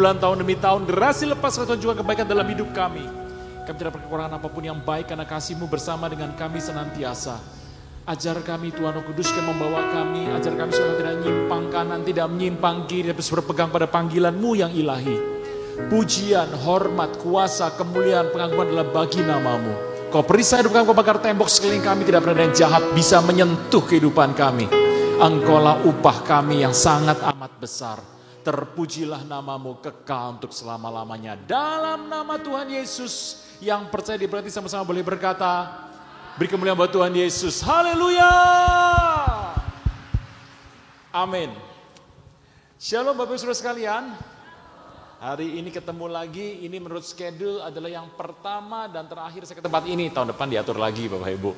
bulan, tahun demi tahun, generasi lepas Tuhan juga kebaikan dalam hidup kami. Kami tidak berkekurangan apapun yang baik karena kasih-Mu bersama dengan kami senantiasa. Ajar kami Tuhan Roh Kudus yang membawa kami, ajar kami supaya tidak menyimpang kanan, tidak menyimpang kiri, tapi berpegang pada panggilan-Mu yang ilahi. Pujian, hormat, kuasa, kemuliaan, pengagungan adalah bagi nama-Mu. Kau perisai hidup kami, Kau bakar tembok sekeliling kami, tidak pernah ada yang jahat bisa menyentuh kehidupan kami. Engkaulah upah kami yang sangat amat besar. Terpujilah nama-Mu kekal untuk selama-lamanya. Dalam nama Tuhan Yesus, yang percaya diberkati sama-sama boleh berkata, beri kemuliaan buat Tuhan Yesus. Haleluya. Amin. Shalom Bapak Ibu Saudara sekalian. Hari ini ketemu lagi, ini menurut schedule adalah yang pertama dan terakhir saya ke tempat ini. Tahun depan diatur lagi Bapak Ibu.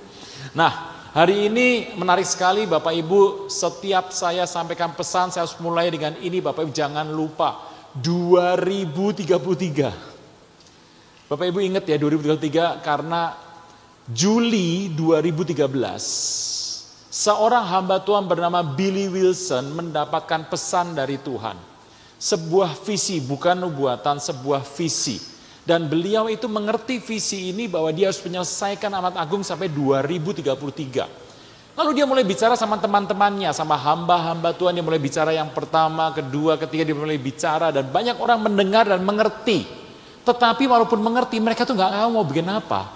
Nah, hari ini menarik sekali Bapak Ibu, setiap saya sampaikan pesan saya harus mulai dengan ini Bapak Ibu, jangan lupa 2033. Bapak Ibu ingat ya 2033 karena Juli 2013 seorang hamba Tuhan bernama Billy Wilson mendapatkan pesan dari Tuhan. Sebuah visi, bukan nubuatan, sebuah visi. Dan beliau itu mengerti visi ini bahwa dia harus menyelesaikan amat agung sampai 2033. Lalu dia mulai bicara sama teman-temannya, sama hamba-hamba Tuhan. Dia mulai bicara yang pertama, kedua, ketiga, dia mulai bicara. Dan banyak orang mendengar dan mengerti. Tetapi walaupun mengerti, mereka tuh gak tahu mau bikin apa.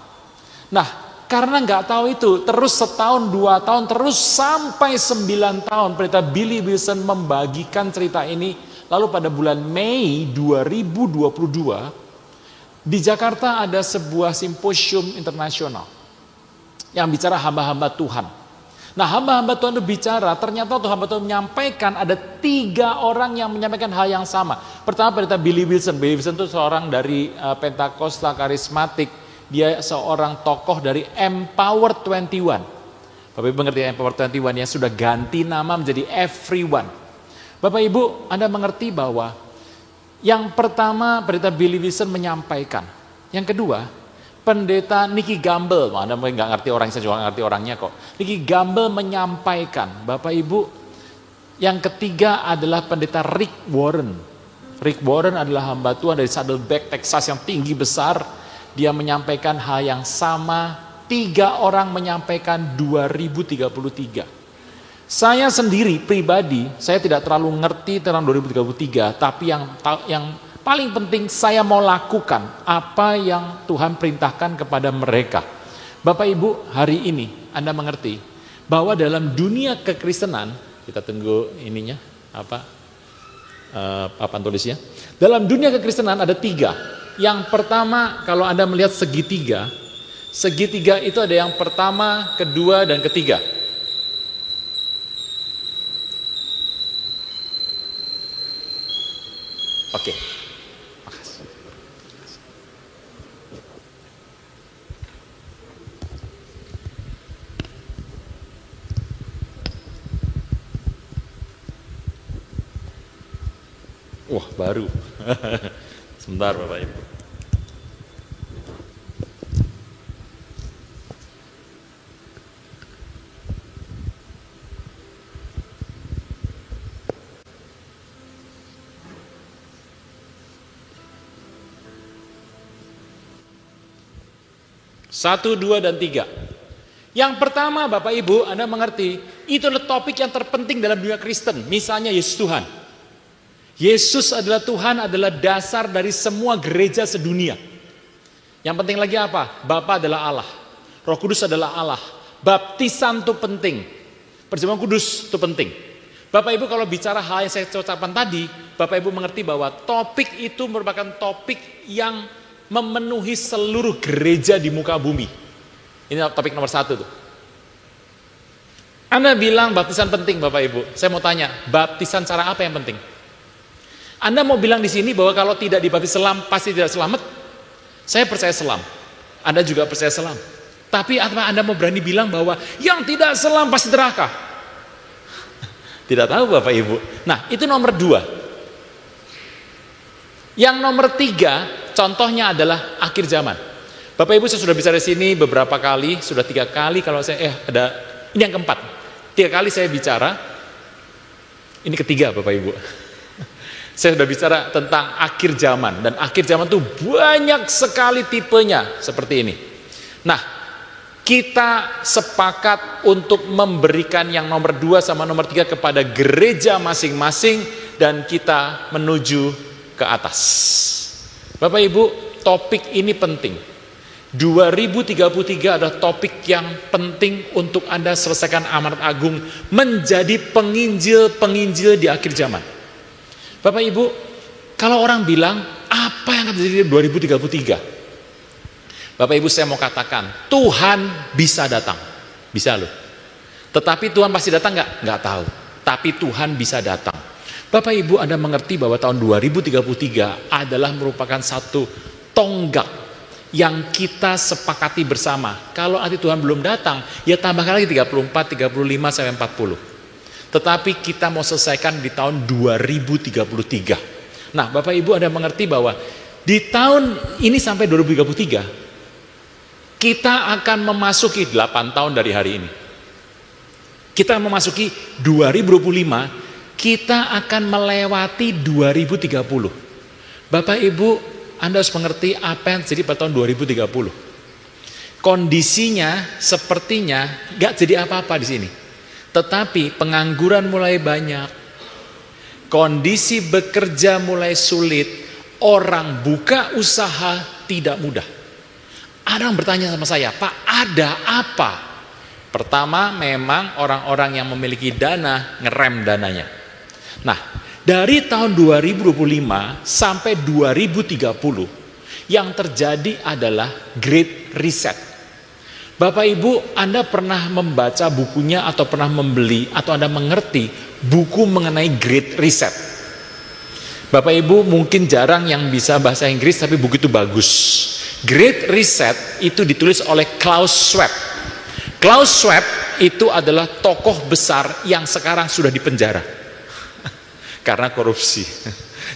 Nah, karena gak tahu itu, terus setahun, 2 tahun, terus sampai 9 tahun. Pendeta Billy Wilson membagikan cerita ini. Lalu pada bulan Mei 2022, di Jakarta ada sebuah simposium internasional yang bicara hamba-hamba Tuhan. Nah, hamba-hamba Tuhan itu bicara, ternyata Tuhan hamba Tuhan menyampaikan ada 3 orang yang menyampaikan hal yang sama. Pertama, pendeta Billy Wilson. Billy Wilson itu seorang dari Pentakosta karismatik. Dia seorang tokoh dari Empower 21. Bapak Ibu mengerti Empower 21 yang sudah ganti nama menjadi Everyone. Bapak Ibu, Anda mengerti bahwa yang pertama pendeta Billy Wilson menyampaikan. Yang kedua, pendeta Nicky Gamble. Anda mungkin nggak ngerti orangnya, saya juga nggak ngerti orangnya kok. Nicky Gamble menyampaikan. Bapak Ibu, yang ketiga adalah pendeta Rick Warren. Rick Warren adalah hamba Tuhan dari Saddleback, Texas yang tinggi besar. Dia menyampaikan hal yang sama. 3 orang menyampaikan 2033. Saya sendiri pribadi, saya tidak terlalu ngerti tentang 2033, tapi yang paling penting saya mau lakukan apa yang Tuhan perintahkan kepada mereka. Bapak Ibu, hari ini Anda mengerti bahwa dalam dunia kekristenan, kita tunggu ininya, papan tulisnya. Dalam dunia kekristenan ada 3. Yang pertama, kalau Anda melihat segitiga itu ada yang pertama, kedua, dan ketiga. Oke. Makasih. Wah, baru. Sebentar Bapak Ibu. Satu, 2, dan 3. Yang pertama Bapak Ibu, Anda mengerti, itu adalah topik yang terpenting dalam dunia Kristen. Misalnya Yesus Tuhan. Yesus adalah Tuhan, adalah dasar dari semua gereja sedunia. Yang penting lagi apa? Bapa adalah Allah. Roh Kudus adalah Allah. Baptisan itu penting. Perjamuan kudus itu penting. Bapak Ibu kalau bicara hal yang saya ucapkan tadi, Bapak Ibu mengerti bahwa topik itu merupakan topik yang memenuhi seluruh gereja di muka bumi. Ini topik nomor 1 tuh. Anda bilang baptisan penting Bapak Ibu. Saya mau tanya, baptisan cara apa yang penting? Anda mau bilang di sini bahwa kalau tidak dibaptis selam pasti tidak selamat? Saya percaya selam. Anda juga percaya selam. Tapi apa Anda mau berani bilang bahwa yang tidak selam pasti neraka? Tidak tahu Bapak Ibu. Nah, itu nomor 2. Yang nomor 3, contohnya adalah akhir zaman. Bapak Ibu, saya sudah bicara di sini beberapa kali, sudah 3 kali kalau saya ini yang keempat. 3 kali saya bicara. Ini ketiga Bapak Ibu. Saya sudah bicara tentang akhir zaman, dan akhir zaman itu banyak sekali tipenya seperti ini. Nah, kita sepakat untuk memberikan yang nomor 2 sama nomor 3 kepada gereja masing-masing, dan kita menuju ke atas. Bapak Ibu, topik ini penting. 2033 adalah topik yang penting untuk Anda selesaikan amanat agung, menjadi penginjil-penginjil di akhir zaman. Bapak Ibu, kalau orang bilang apa yang akan terjadi di 2033? Bapak Ibu, saya mau katakan, Tuhan bisa datang. Bisa loh. Tetapi Tuhan pasti datang nggak? Nggak tahu. Tapi Tuhan bisa datang. Bapak Ibu, Anda mengerti bahwa tahun 2033 adalah merupakan satu tonggak yang kita sepakati bersama. Kalau nanti Tuhan belum datang, ya tambahkan lagi 34, 35, sampai 40. Tetapi kita mau selesaikan di tahun 2033. Nah, Bapak Ibu, Anda mengerti bahwa di tahun ini sampai 2033, kita akan memasuki 8 tahun dari hari ini. Kita memasuki 2025, kita akan melewati 2030. Bapak Ibu, Anda harus mengerti apa yang terjadi pada tahun 2030. Kondisinya sepertinya gak jadi apa-apa di sini. Tetapi pengangguran mulai banyak, kondisi bekerja mulai sulit, orang buka usaha tidak mudah. Ada yang bertanya sama saya, Pak, ada apa? Pertama, memang orang-orang yang memiliki dana ngerem dananya. Nah, dari tahun 2025 sampai 2030 yang terjadi adalah Great Reset. Bapak Ibu, Anda pernah membaca bukunya atau pernah membeli atau Anda mengerti buku mengenai Great Reset? Bapak Ibu mungkin jarang yang bisa bahasa Inggris, tapi buku itu bagus. Great Reset itu ditulis oleh Klaus Schwab. Klaus Schwab itu adalah tokoh besar yang sekarang sudah dipenjara karena korupsi.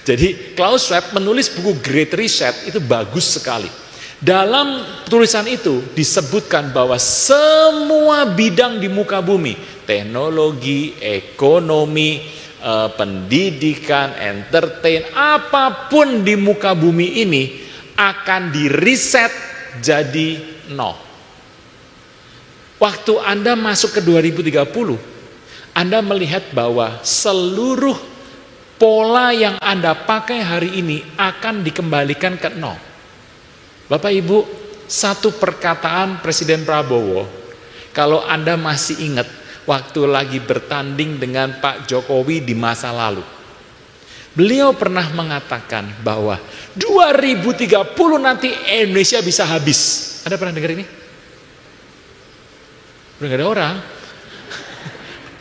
Jadi Klaus Schwab menulis buku Great Reset itu bagus sekali. Dalam tulisan itu disebutkan bahwa semua bidang di muka bumi, teknologi, ekonomi, pendidikan, entertain, apapun di muka bumi ini akan di-reset jadi nol. Waktu Anda masuk ke 2030, Anda melihat bahwa seluruh pola yang Anda pakai hari ini akan dikembalikan ke nol. Bapak Ibu, satu perkataan Presiden Prabowo, kalau Anda masih ingat waktu lagi bertanding dengan Pak Jokowi di masa lalu. Beliau pernah mengatakan bahwa 2030 nanti Indonesia bisa habis. Anda pernah dengar ini? Belum ada orang.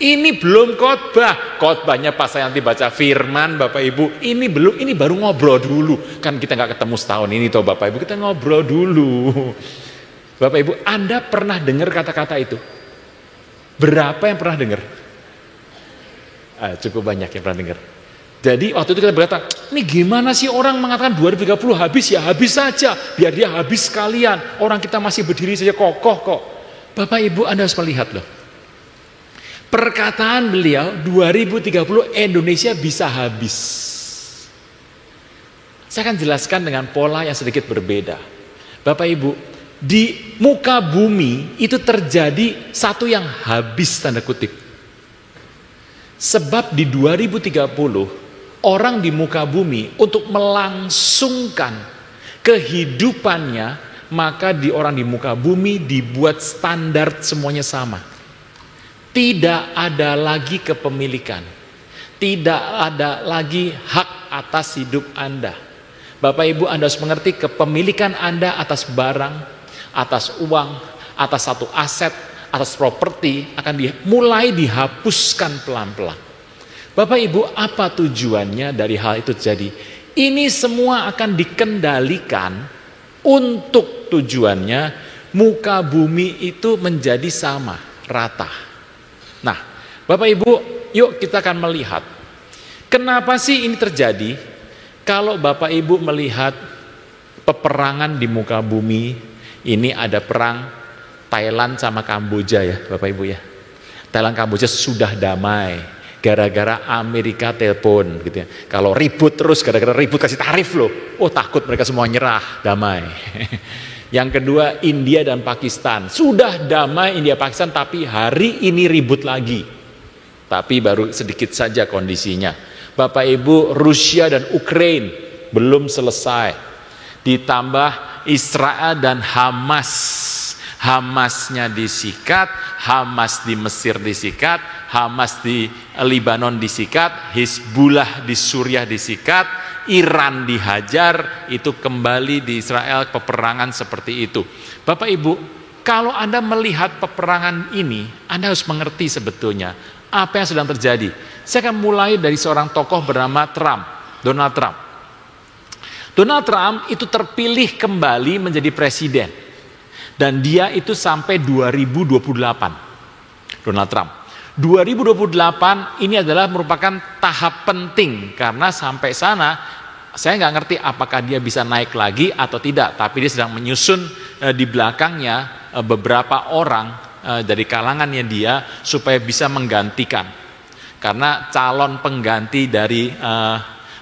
Ini belum khotbah. Khotbahnya pas saya nanti baca firman, Bapak Ibu. Ini belum, ini baru ngobrol dulu. Kan kita nggak ketemu setahun ini toh Bapak Ibu, kita ngobrol dulu. Bapak Ibu, Anda pernah dengar kata-kata itu? Berapa yang pernah dengar? Cukup banyak yang pernah dengar. Jadi waktu itu kita berkata, ini gimana sih orang mengatakan 2030 habis, ya habis saja. Biar dia habis sekalian. Orang kita masih berdiri saja kokoh kok. Bapak Ibu, Anda harus melihat loh. Perkataan beliau 2030 Indonesia bisa habis. Saya akan jelaskan dengan pola yang sedikit berbeda. Bapak Ibu, di muka bumi itu terjadi satu yang habis tanda kutip. Sebab di 2030 orang di muka bumi untuk melangsungkan kehidupannya, maka di orang di muka bumi dibuat standar semuanya sama. Tidak ada lagi kepemilikan. Tidak ada lagi hak atas hidup Anda. Bapak Ibu, Anda harus mengerti kepemilikan Anda atas barang, atas uang, atas satu aset, atas properti akan mulai dihapuskan pelan-pelan. Bapak Ibu, apa tujuannya dari hal itu terjadi? Ini semua akan dikendalikan untuk tujuannya muka bumi itu menjadi sama, rata. Nah, Bapak Ibu, yuk kita akan melihat kenapa sih ini terjadi. Kalau Bapak Ibu melihat peperangan di muka bumi, ini ada perang Thailand sama Kamboja ya Bapak Ibu ya. Thailand Kamboja sudah damai. gara-gara Amerika telepon gitu ya. Kalau ribut terus, gara-gara ribut kasih tarif loh, oh takut mereka semua nyerah, damai. Yang kedua, India dan Pakistan, sudah damai India Pakistan, tapi hari ini ribut lagi, tapi baru sedikit saja kondisinya. Bapak Ibu, Rusia dan Ukraina belum selesai, ditambah Israel dan Hamas. Hamasnya disikat, Hamas di Mesir disikat, Hamas di Libanon disikat, Hizbullah di Suriah disikat, Iran dihajar, itu kembali di Israel peperangan seperti itu. Bapak Ibu, kalau Anda melihat peperangan ini, Anda harus mengerti sebetulnya apa yang sedang terjadi. Saya akan mulai dari seorang tokoh bernama Donald Trump. Donald Trump itu terpilih kembali menjadi presiden. Dan dia itu sampai 2028. Donald Trump. 2028 ini adalah merupakan tahap penting. Karena sampai sana saya nggak ngerti apakah dia bisa naik lagi atau tidak. Tapi dia sedang menyusun di belakangnya beberapa orang dari kalangannya dia supaya bisa menggantikan. Karena calon pengganti dari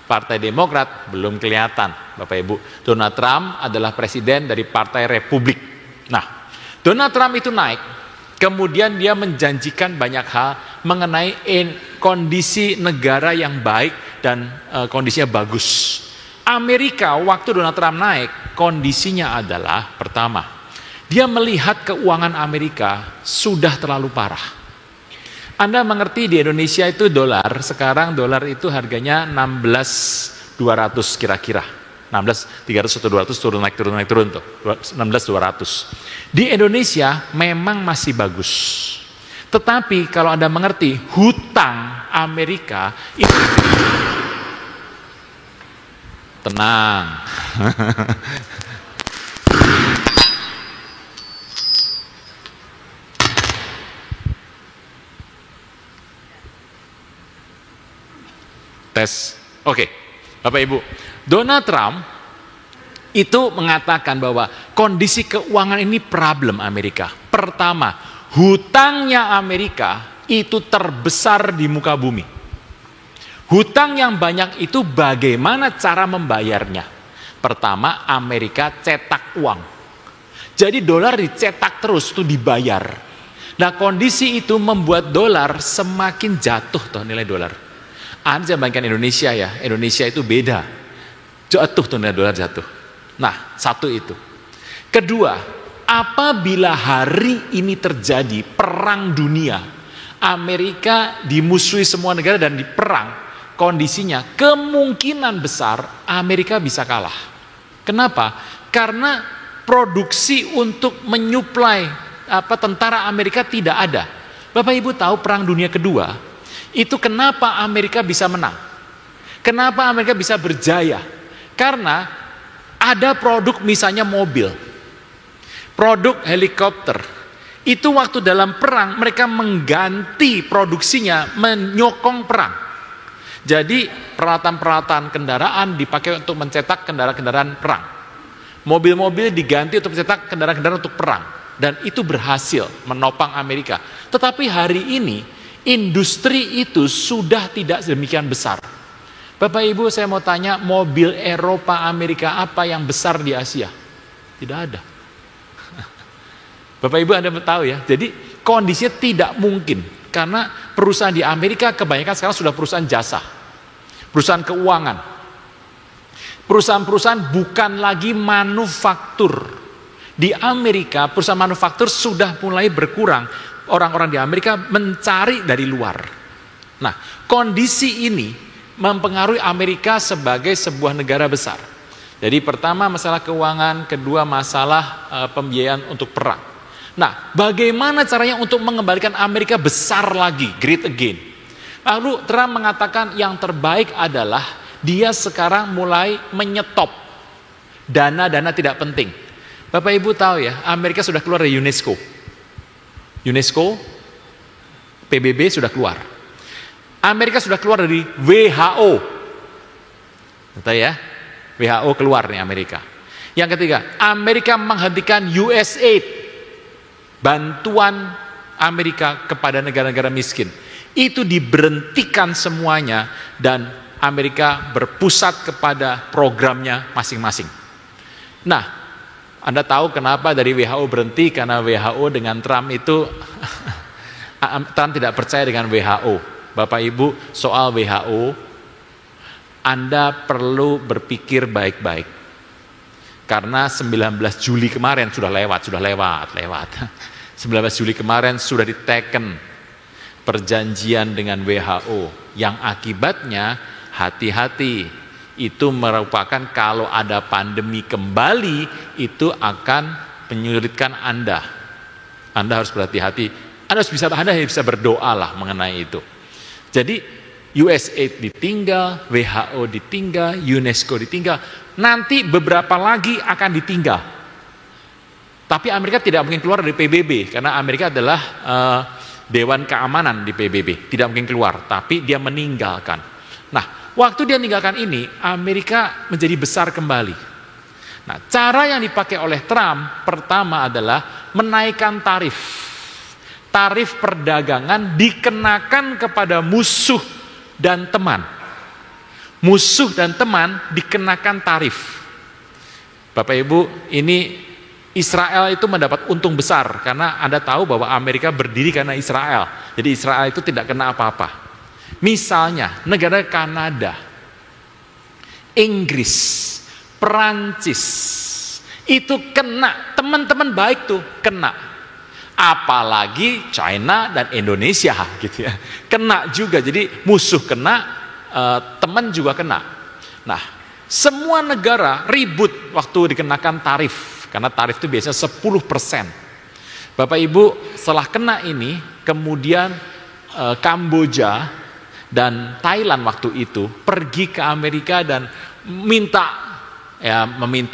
Partai Demokrat belum kelihatan, Bapak Ibu. Donald Trump adalah presiden dari Partai Republik. Nah, Donald Trump itu naik, kemudian dia menjanjikan banyak hal mengenai kondisi negara yang baik dan kondisinya bagus. Amerika waktu Donald Trump naik, kondisinya adalah pertama, dia melihat keuangan Amerika sudah terlalu parah. Anda mengerti di Indonesia itu dolar, sekarang dolar itu harganya 16.200 kira-kira. 16.300 atau 200 turun tuh. 16.200. Di Indonesia memang masih bagus. Tetapi kalau Anda mengerti hutang Amerika itu tenang. Tes. Oke. Bapak Ibu, Donald Trump itu mengatakan bahwa kondisi keuangan ini problem Amerika. Pertama, hutangnya Amerika itu terbesar di muka bumi. Hutang yang banyak itu bagaimana cara membayarnya? Pertama, Amerika cetak uang. Jadi dolar dicetak terus itu dibayar. Nah, kondisi itu membuat dolar semakin jatuh tuh nilai dolar. Anda bayangkan Indonesia ya, Indonesia itu beda. Jatuh tuh nilai dolar jatuh. Nah, satu itu. Kedua, apabila hari ini terjadi perang dunia, Amerika dimusuhi semua negara dan diperang, kondisinya kemungkinan besar Amerika bisa kalah. Kenapa? Karena produksi untuk menyuplai tentara Amerika tidak ada. Bapak Ibu tahu perang dunia kedua, itu kenapa Amerika bisa menang? Kenapa Amerika bisa berjaya? Karena ada produk misalnya mobil, produk helikopter. Itu waktu dalam perang mereka mengganti produksinya, menyokong perang. Jadi peralatan-peralatan kendaraan dipakai untuk mencetak kendaraan-kendaraan perang. Mobil-mobil diganti untuk mencetak kendaraan-kendaraan untuk perang. Dan itu berhasil menopang Amerika. Tetapi hari ini industri itu sudah tidak sedemikian besar. Bapak Ibu, saya mau tanya, mobil Eropa, Amerika apa yang besar di Asia? Tidak ada. Bapak Ibu Anda tahu ya, jadi kondisinya tidak mungkin. Karena perusahaan di Amerika kebanyakan sekarang sudah perusahaan jasa. Perusahaan keuangan. Perusahaan-perusahaan bukan lagi manufaktur. Di Amerika perusahaan manufaktur sudah mulai berkurang. Orang-orang di Amerika mencari dari luar. Nah, kondisi ini mempengaruhi Amerika sebagai sebuah negara besar. Jadi pertama masalah keuangan, kedua masalah pembiayaan untuk perang. Nah, bagaimana caranya untuk mengembalikan Amerika besar lagi, great again? Lalu Trump mengatakan yang terbaik adalah dia sekarang mulai menyetop dana-dana tidak penting. Bapak Ibu tahu ya, Amerika sudah keluar dari UNESCO. UNESCO, PBB sudah keluar. Amerika sudah keluar dari WHO. Tahu ya? WHO keluar nih Amerika. Yang ketiga, Amerika menghentikan USAID, bantuan Amerika kepada negara-negara miskin. Itu diberhentikan semuanya dan Amerika berpusat kepada programnya masing-masing. Nah, Anda tahu kenapa dari WHO berhenti? Karena WHO dengan Trump itu Trump tidak percaya dengan WHO. Bapak Ibu, soal WHO Anda perlu berpikir baik-baik. Karena 19 Juli kemarin sudah lewat. 19 Juli kemarin sudah diteken perjanjian dengan WHO yang akibatnya hati-hati, itu merupakan kalau ada pandemi kembali itu akan menyulitkan Anda. Anda harus berhati-hati. Anda bisa berdoa lah mengenai itu. Jadi USAID ditinggal, WHO ditinggal, UNESCO ditinggal. Nanti beberapa lagi akan ditinggal. Tapi Amerika tidak mungkin keluar dari PBB karena Amerika adalah Dewan Keamanan di PBB, tidak mungkin keluar, tapi dia meninggalkan. Nah, waktu dia meninggalkan ini, Amerika menjadi besar kembali. Nah, cara yang dipakai oleh Trump pertama adalah menaikkan tarif. Tarif perdagangan dikenakan kepada musuh dan teman. Musuh dan teman dikenakan tarif. Bapak Ibu, ini Israel itu mendapat untung besar karena Anda tahu bahwa Amerika berdiri karena Israel. Jadi Israel itu tidak kena apa-apa. Misalnya negara Kanada, Inggris, Perancis itu kena, teman-teman baik tuh kena. Apalagi China dan Indonesia gitu ya. Kena juga. Jadi musuh kena, teman juga kena. Nah, semua negara ribut waktu dikenakan tarif. Karena tarif itu biasanya 10%. Bapak Ibu, setelah kena ini, kemudian Kamboja dan Thailand waktu itu pergi ke Amerika dan meminta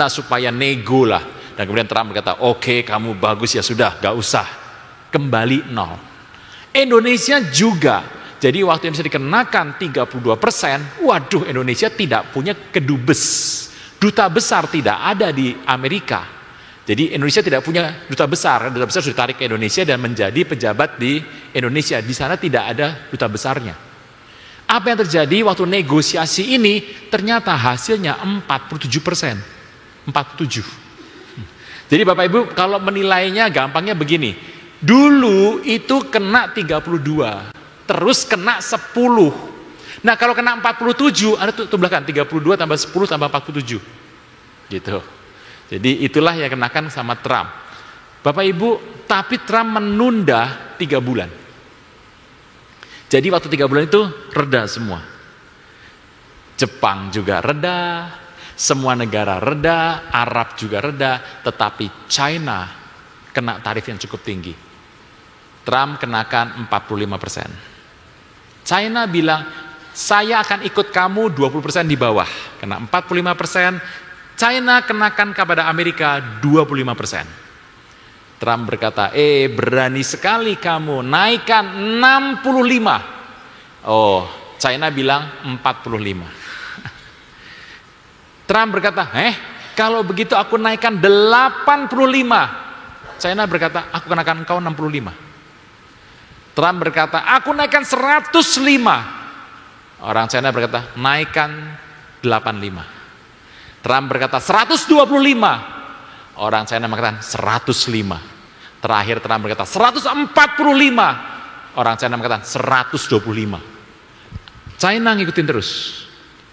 supaya nego lah. Dan kemudian Trump berkata, oke, kamu bagus ya sudah, gak usah. Kembali nol. Indonesia juga. Jadi waktu Indonesia dikenakan 32%, waduh, Indonesia tidak punya kedubes. Duta besar tidak ada di Amerika. Jadi Indonesia tidak punya duta besar sudah ditarik ke Indonesia dan menjadi pejabat di Indonesia. Di sana tidak ada duta besarnya. Apa yang terjadi waktu negosiasi ini? Ternyata hasilnya 47%. 47. Jadi Bapak Ibu kalau menilainya gampangnya begini. Dulu itu kena 32, terus kena 10. Nah kalau kena 47, Anda tumbahkan 32 tambah 10 tambah 47. Gitu. Jadi itulah yang kenakan sama Trump. Bapak Ibu, tapi Trump menunda 3 bulan. Jadi waktu 3 bulan itu reda semua. Jepang juga reda, semua negara reda, Arab juga reda, tetapi China kena tarif yang cukup tinggi. Trump kenakan 45%. China bilang, saya akan ikut kamu 20% di bawah. Kena 45%. China kenakan kepada Amerika 25%. Trump berkata, berani sekali kamu naikkan 65. Oh, China bilang 45. Trump berkata, kalau begitu aku naikkan 85. China berkata, aku kenakan engkau 65. Trump berkata, aku naikkan 105. Orang China berkata, naikkan 85. Trump berkata 125. Orang China mengatakan 105. Terakhir Trump berkata 145. Orang China mengatakan 125. China ngikutin terus.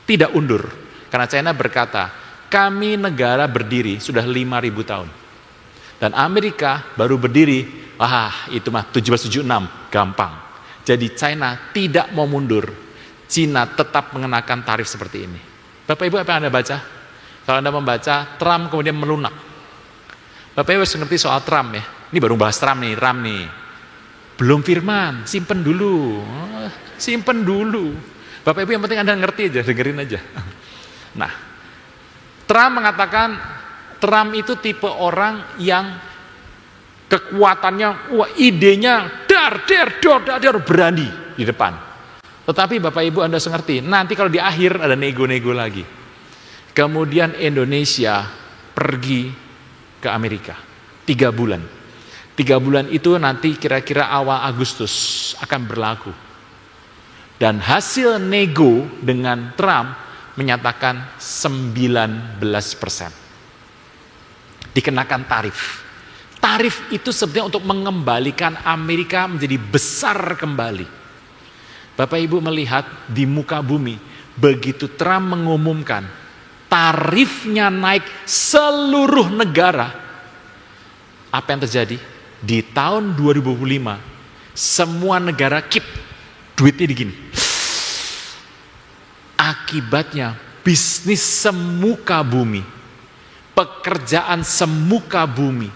Tidak undur. Karena China berkata, kami negara berdiri sudah 5.000 tahun. Dan Amerika baru berdiri, itu mah 1776, gampang. Jadi China tidak mau mundur. China tetap mengenakan tarif seperti ini. Bapak Ibu, apa yang Anda baca? Kalau Anda membaca, Trump kemudian melunak. Bapak Ibu harus ngerti soal Trump ya. Ini baru bahas Trump nih. Belum firman, simpen dulu. Bapak Ibu yang penting Anda ngerti aja, dengerin aja. Nah, Trump mengatakan, Trump itu tipe orang yang kekuatannya, idenya dar berani di depan. Tetapi Bapak Ibu Anda harus ngerti, nanti kalau di akhir ada nego-nego lagi. Kemudian Indonesia pergi ke Amerika 3 bulan. 3 bulan itu nanti kira-kira awal Agustus akan berlaku. Dan hasil nego dengan Trump menyatakan 19%. Dikenakan tarif. Tarif itu sebenarnya untuk mengembalikan Amerika menjadi besar kembali. Bapak Ibu melihat di muka bumi, begitu Trump mengumumkan tarifnya naik seluruh negara, apa yang terjadi? Di tahun 2025, semua negara keep duitnya digini. Akibatnya bisnis semuka bumi, pekerjaan semuka bumi,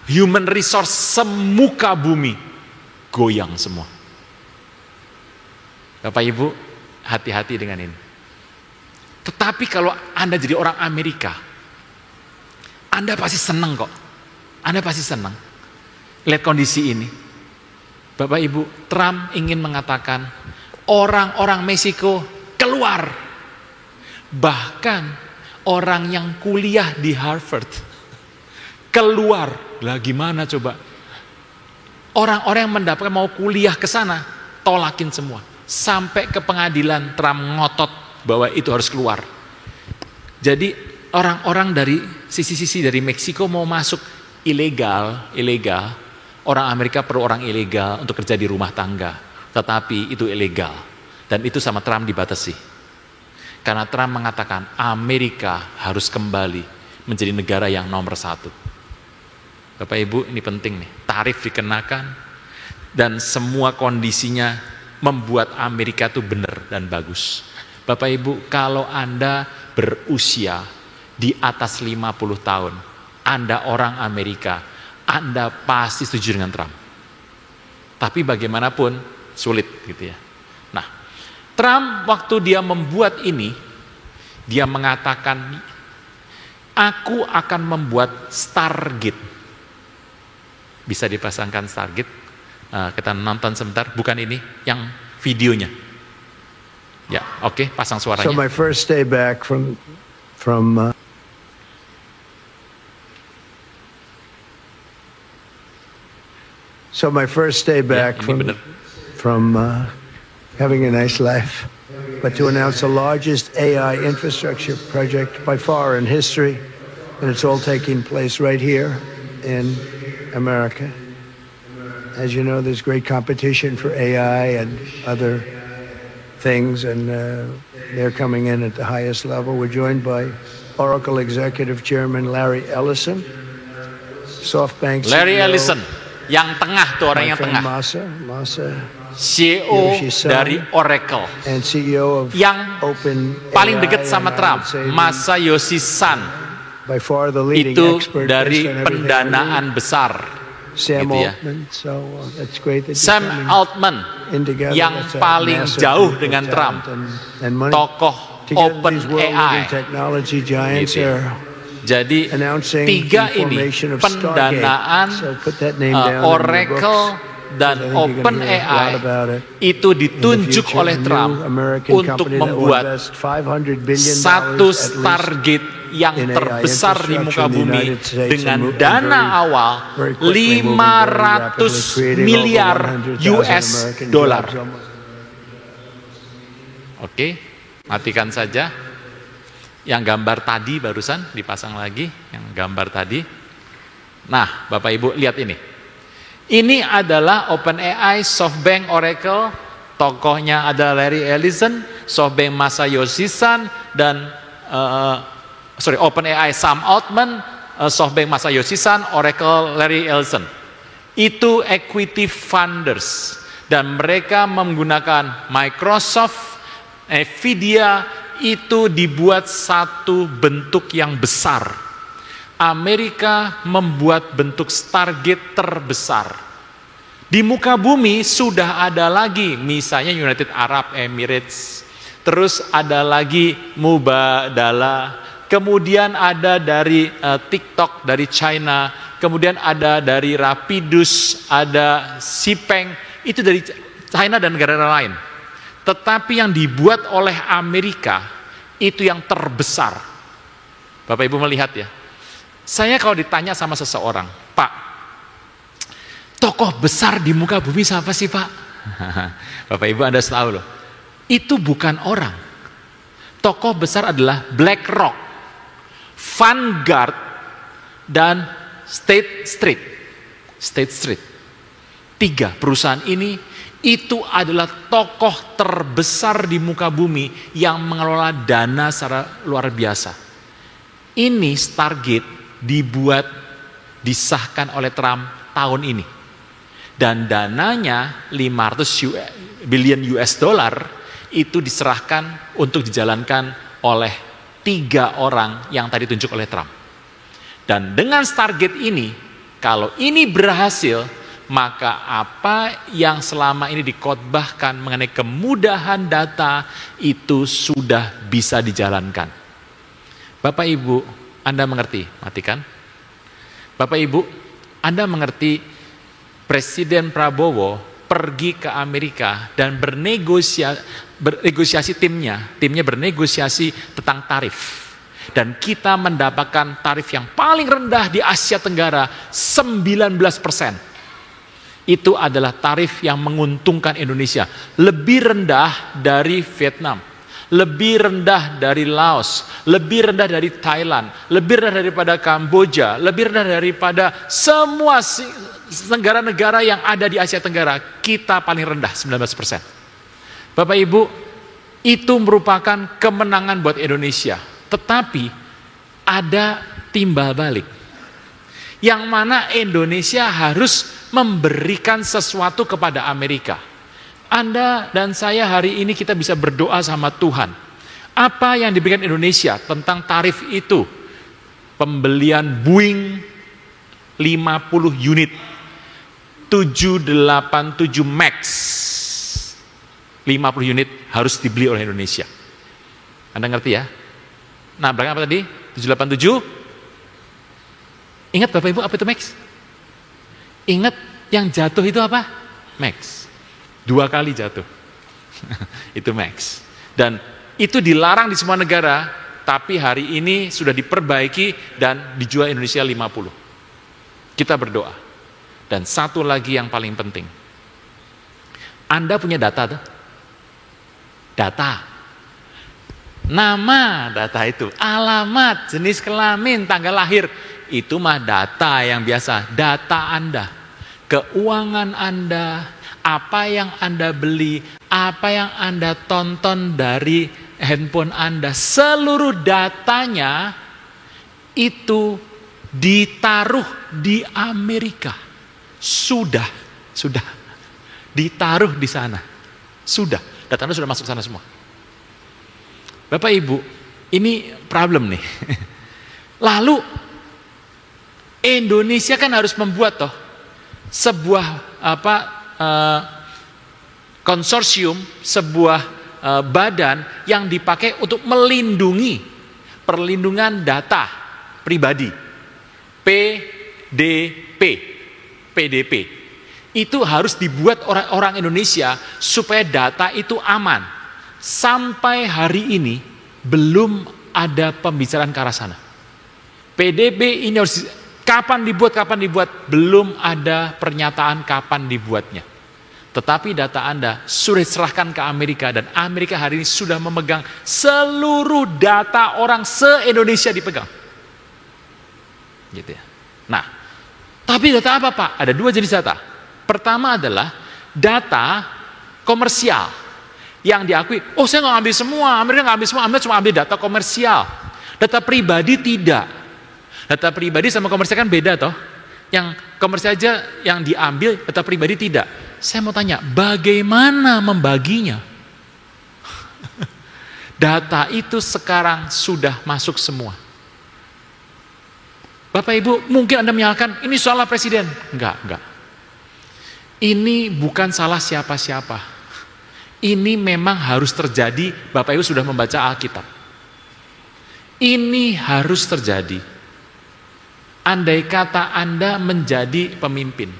human resource semuka bumi goyang semua. Bapak Ibu, hati-hati dengan ini. Tetapi kalau Anda jadi orang Amerika, Anda pasti senang kok. Anda pasti senang lihat kondisi ini. Bapak Ibu, Trump ingin mengatakan orang-orang Meksiko keluar. Bahkan orang yang kuliah di Harvard keluar. Lah gimana coba? Orang-orang yang mendapatkan mau kuliah ke sana, tolakin semua. Sampai ke pengadilan Trump ngotot bahwa itu harus keluar. Jadi orang-orang dari sisi-sisi dari Meksiko mau masuk ilegal. Orang Amerika perlu orang ilegal untuk kerja di rumah tangga. Tetapi itu ilegal. Dan itu sama Trump dibatasi. Karena Trump mengatakan Amerika harus kembali menjadi negara yang nomor 1. Bapak Ibu, ini penting nih. Tarif dikenakan dan semua kondisinya membuat Amerika itu benar dan bagus. Bapak Ibu, kalau Anda berusia di atas 50 tahun, Anda orang Amerika, Anda pasti setuju dengan Trump. Tapi bagaimanapun sulit gitu ya. Nah, Trump waktu dia membuat ini, dia mengatakan, aku akan membuat Stargate. Bisa dipasangkan Stargate. Kita nonton sebentar, bukan ini, yang videonya. Ya, oke, pasang suaranya. So my first day back from having a nice life, but to announce the largest AI infrastructure project by far in history, and it's all taking place right here in America. As you know, there's great competition for AI and other things, and they're coming in at the highest level. We're joined by Oracle Executive Chairman Larry Ellison, SoftBank CEO, Larry Ellison, yang tengah tuh orang yang tengah. Masa CEO dari Oracle, and CEO of yang paling dekat sama Trump, Masayoshi Son, by far the leading itu expert dari pendanaan besar. Sam gitu ya. Altman, so that's great that Sam Altman yang paling jauh dengan Trump, tokoh OpenAI. Gitu ya. Jadi tiga ini pendanaan Oracle dan OpenAI itu ditunjuk oleh Trump untuk membuat satu Stargate yang terbesar di muka bumi dengan dana awal 500 miliar US dollar. Oke, matikan saja. Yang gambar tadi barusan dipasang lagi, yang gambar tadi. Nah, Bapak Ibu lihat ini. Ini adalah OpenAI, SoftBank, Oracle. Tokohnya adalah Larry Ellison, SoftBank Masayoshi Son, dan OpenAI Sam Altman, SoftBank Masayoshi Son, Oracle Larry Ellison. Itu equity funders, dan mereka menggunakan Microsoft, Nvidia. Itu dibuat satu bentuk yang besar. Amerika membuat bentuk Stargate terbesar. Di muka bumi sudah ada lagi, misalnya United Arab Emirates, terus ada lagi Mubadala, kemudian ada dari TikTok dari China, kemudian ada dari Rapidus, ada Xpeng, itu dari China dan negara lain. Tetapi yang dibuat oleh Amerika itu yang terbesar. Bapak Ibu melihat ya. Saya kalau ditanya sama seseorang, Pak, tokoh besar di muka bumi siapa sih Pak? Bapak Ibu Anda harus tahu loh. Itu bukan orang. Tokoh besar adalah BlackRock, Vanguard, dan State Street. 3 perusahaan ini itu adalah tokoh terbesar di muka bumi yang mengelola dana secara luar biasa. Ini Stargate disahkan oleh Trump tahun ini. Dan dananya 500 billion US dollar itu diserahkan untuk dijalankan oleh 3 orang yang tadi ditunjuk oleh Trump. Dan dengan Stargate ini, kalau ini berhasil, maka apa yang selama ini dikhotbahkan mengenai kemudahan data itu sudah bisa dijalankan. Bapak Ibu, Anda mengerti? Matikan. Bapak Ibu, Anda mengerti Presiden Prabowo pergi ke Amerika dan bernegosiasi timnya bernegosiasi tentang tarif. Dan kita mendapatkan tarif yang paling rendah di Asia Tenggara, 19%. Itu adalah tarif yang menguntungkan Indonesia. Lebih rendah dari Vietnam, lebih rendah dari Laos, lebih rendah dari Thailand, lebih rendah daripada Kamboja, lebih rendah daripada semua negara-negara yang ada di Asia Tenggara. Kita paling rendah, 19%. Bapak Ibu, itu merupakan kemenangan buat Indonesia. Tetapi ada timbal balik. Yang mana Indonesia harus memberikan sesuatu kepada Amerika. Anda dan saya hari ini kita bisa berdoa sama Tuhan. Apa yang diberikan Indonesia tentang tarif itu? Pembelian Boeing 50 unit 787 MAX 50 unit harus dibeli oleh Indonesia. Anda ngerti ya? Nah, berapa tadi? 787. Ingat Bapak Ibu apa itu MAX? Ingat yang jatuh itu apa? MAX. 2 kali jatuh. Itu MAX. Dan itu dilarang di semua negara, tapi hari ini sudah diperbaiki dan dijual Indonesia 50. Kita berdoa. Dan satu lagi yang paling penting. Anda punya data tuh? Data. Nama data itu, alamat, jenis kelamin, tanggal lahir. Itu mah data yang biasa, data Anda, keuangan Anda, apa yang Anda beli, apa yang Anda tonton dari handphone Anda, seluruh datanya itu ditaruh di Amerika. Sudah ditaruh di sana. Sudah, data Anda sudah masuk sana semua. Bapak Ibu, ini problem nih. Lalu Indonesia kan harus membuat sebuah konsorsium, sebuah badan yang dipakai untuk melindungi perlindungan data pribadi. PDP. Itu harus dibuat orang Indonesia supaya data itu aman. Sampai hari ini belum ada pembicaraan ke arah sana. PDP ini harus kapan dibuat, belum ada pernyataan kapan dibuatnya. Tetapi data Anda sudah diserahkan ke Amerika dan Amerika hari ini sudah memegang seluruh data orang se-Indonesia dipegang. Gitu ya. Nah, tapi data apa Pak? Ada 2 jenis data. Pertama adalah data komersial yang diakui, saya nggak ambil semua, Amerika nggak ambil semua, Amerika cuma ambil data komersial. Data pribadi tidak. Data pribadi sama komersial kan beda toh. Yang komersial aja yang diambil, data pribadi tidak. Saya mau tanya, bagaimana membaginya? Data itu sekarang sudah masuk semua. Bapak Ibu, mungkin Anda menyalahkan, ini salah presiden. Enggak. Ini bukan salah siapa-siapa. Ini memang harus terjadi. Bapak Ibu sudah membaca Alkitab. Ini harus terjadi. Andai kata Anda menjadi pemimpin.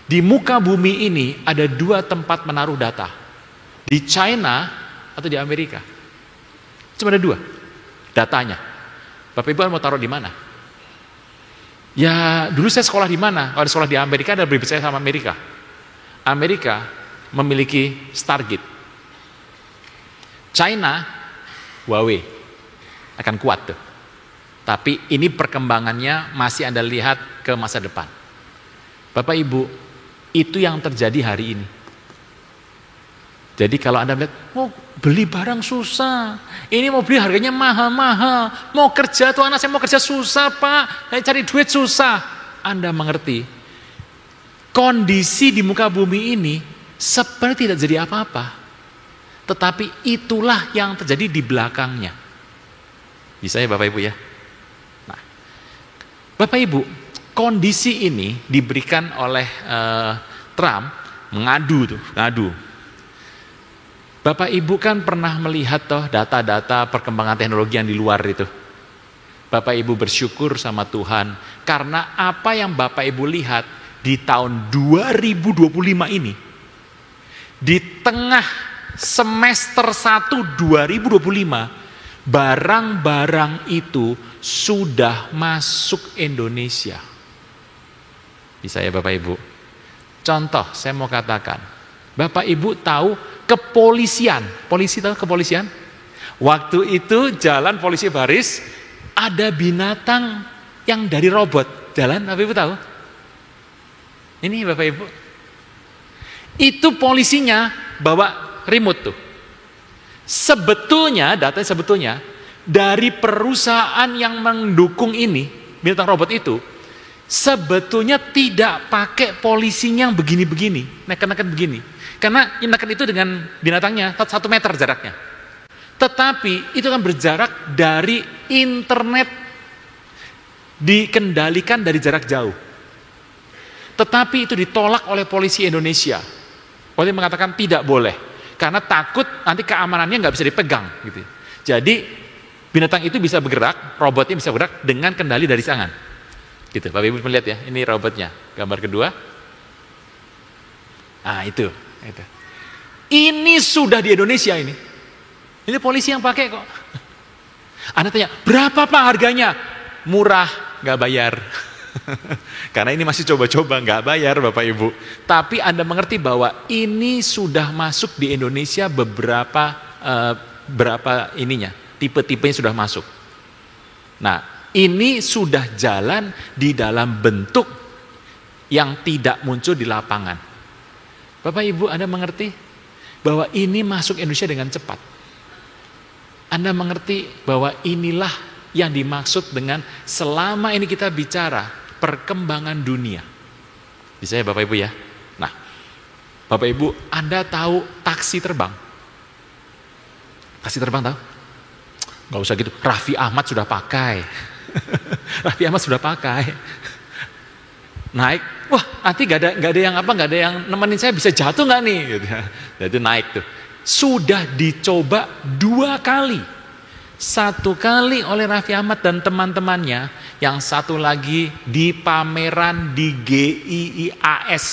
Di muka bumi ini ada 2 tempat menaruh data. Di China atau di Amerika. Cuma ada 2 datanya. Bapak Ibu mau taruh di mana? Ya dulu saya sekolah di mana? Kalau sekolah di Amerika, Anda lebih percaya sama Amerika. Amerika memiliki Stargate. China, Huawei akan kuat tuh. Tapi ini perkembangannya masih Anda lihat ke masa depan. Bapak Ibu, itu yang terjadi hari ini. Jadi kalau Anda melihat, beli barang susah, ini mau beli harganya mahal-mahal, mau kerja tuh anak saya mau kerja susah Pak, saya cari duit susah. Anda mengerti, kondisi di muka bumi ini sebenarnya tidak jadi apa-apa. Tetapi itulah yang terjadi di belakangnya. Bisa ya Bapak Ibu ya? Nah, Bapak Ibu, kondisi ini diberikan oleh Trump, ngadu. Bapak Ibu kan pernah melihat toh data-data perkembangan teknologi yang di luar itu. Bapak Ibu bersyukur sama Tuhan karena apa yang Bapak Ibu lihat di tahun 2025 ini, di tengah semester 1 2025, barang-barang itu sudah masuk Indonesia. Bisa ya Bapak Ibu? Contoh saya mau katakan, Bapak Ibu tahu kepolisian, polisi tahu kepolisian? Waktu itu jalan polisi baris, ada binatang yang dari robot jalan, Bapak Ibu tahu? Ini Bapak Ibu, itu polisinya bawa remote tuh. Sebetulnya, datanya sebetulnya dari perusahaan yang mendukung ini, binatang robot itu, sebetulnya tidak pakai polisinya yang begini-begini, neken-neken begini. Karena neken itu dengan binatangnya 1 meter jaraknya. Tetapi itu kan berjarak dari internet, dikendalikan dari jarak jauh. Tetapi itu ditolak oleh polisi Indonesia. Polisi mengatakan tidak boleh, karena takut nanti keamanannya nggak bisa dipegang. Gitu. Jadi binatang itu bisa bergerak, robotnya bisa bergerak dengan kendali dari tangan. Gitu, Bapak Ibu melihat ya, ini robotnya. Gambar kedua. Ah itu. Ini sudah di Indonesia ini. Ini polisi yang pakai kok. Anda tanya, berapa Pak harganya? Murah, nggak bayar. Karena ini masih coba-coba, nggak bayar Bapak Ibu. Tapi Anda mengerti bahwa ini sudah masuk di Indonesia berapa ininya, tipe-tipenya sudah masuk. Nah, ini sudah jalan di dalam bentuk yang tidak muncul di lapangan. Bapak Ibu, Anda mengerti bahwa ini masuk Indonesia dengan cepat. Anda mengerti bahwa inilah yang dimaksud dengan selama ini kita bicara perkembangan dunia. Bisa ya Bapak Ibu ya? Nah, Bapak Ibu, Anda tahu taksi terbang? Taksi terbang tahu? Gak usah gitu, Raffi Ahmad sudah pakai. Raffi Ahmad sudah pakai. Naik, wah nanti gak ada yang nemenin saya, bisa jatuh nggak nih? Gitu. Jadi naik tuh. Sudah dicoba 2 kali. 1 kali oleh Raffi Ahmad dan teman-temannya, yang satu lagi di pameran di GIIAS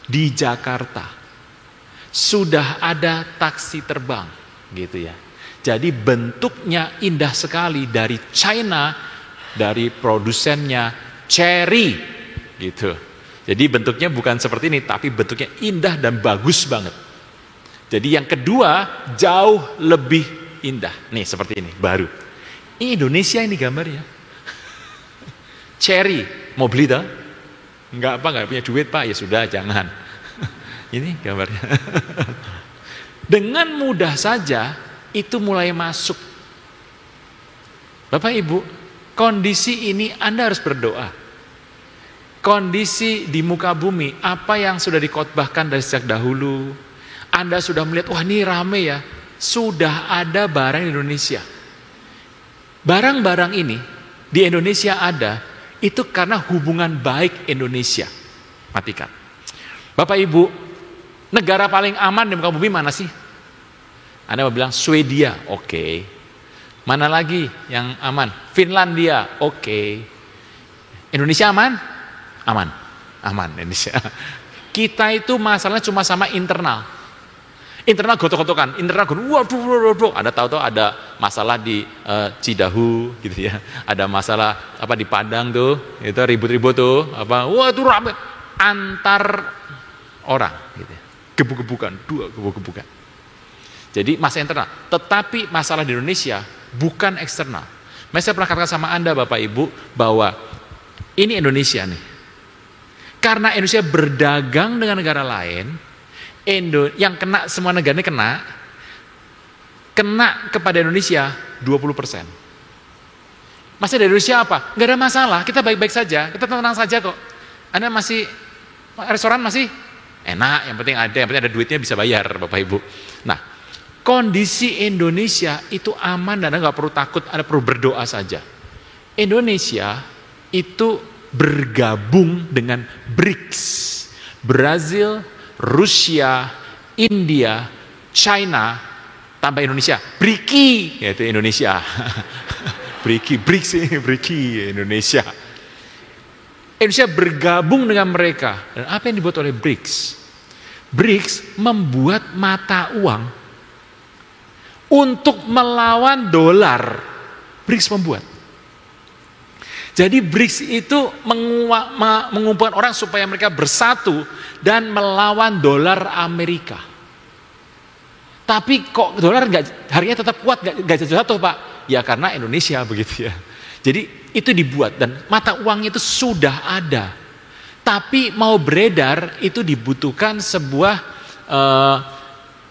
di Jakarta. Sudah ada taksi terbang, gitu ya. Jadi bentuknya indah sekali, dari China, dari produsennya Chery. Gitu. Jadi bentuknya bukan seperti ini, tapi bentuknya indah dan bagus banget. Jadi yang kedua jauh lebih indah. Nih seperti ini, baru. Ini Indonesia ini gambarnya. Chery, mau beli dah? Enggak punya duit Pak, ya sudah jangan. Ini gambarnya. Dengan mudah saja itu mulai masuk. Bapak Ibu, kondisi ini Anda harus berdoa. Kondisi di muka bumi, apa yang sudah dikhotbahkan dari sejak dahulu, Anda sudah melihat, wah ini rame ya, sudah ada barang di Indonesia. Barang-barang ini di Indonesia ada, itu karena hubungan baik Indonesia. Matikan. Bapak Ibu, negara paling aman di muka bumi mana sih? Anda mau bilang Swedia, oke. Mana lagi yang aman? Finlandia, oke. Indonesia aman? Aman Indonesia. Kita itu masalahnya cuma sama internal gotok-gotokan, waduh, Anda tahu ada masalah di Cidahu gitu ya, ada masalah di Padang tuh, itu ribut-ribut tuh, wah itu rame antar orang gitu. gebuk-gebukan, dua gebuk-gebukan. Jadi masalah internal. Tetapi masalah di Indonesia bukan eksternal. Saya pernah katakan sama Anda Bapak Ibu bahwa ini Indonesia nih. Karena Indonesia berdagang dengan negara lain, yang kena semua negara ini kena kepada Indonesia 20%. Masalah dari Indonesia apa? Nggak ada masalah, kita baik-baik saja, kita tenang saja kok. Anda masih, restoran masih enak, yang penting ada duitnya bisa bayar Bapak Ibu. Nah, kondisi Indonesia itu aman dan Anda nggak perlu takut, Anda perlu berdoa saja. Indonesia itu bergabung dengan BRICS, Brazil, Rusia, India, China, tambah Indonesia, BRICI, yaitu Indonesia. BRICI Indonesia. Indonesia bergabung dengan mereka. Dan apa yang dibuat oleh BRICS? BRICS membuat mata uang untuk melawan dolar. BRICS membuat. Jadi BRICS itu mengumpulkan orang supaya mereka bersatu dan melawan dolar Amerika. Tapi kok dolar harganya tetap kuat, nggak jatuh Pak? Ya karena Indonesia begitu ya. Jadi itu dibuat dan mata uang itu sudah ada. Tapi mau beredar itu dibutuhkan sebuah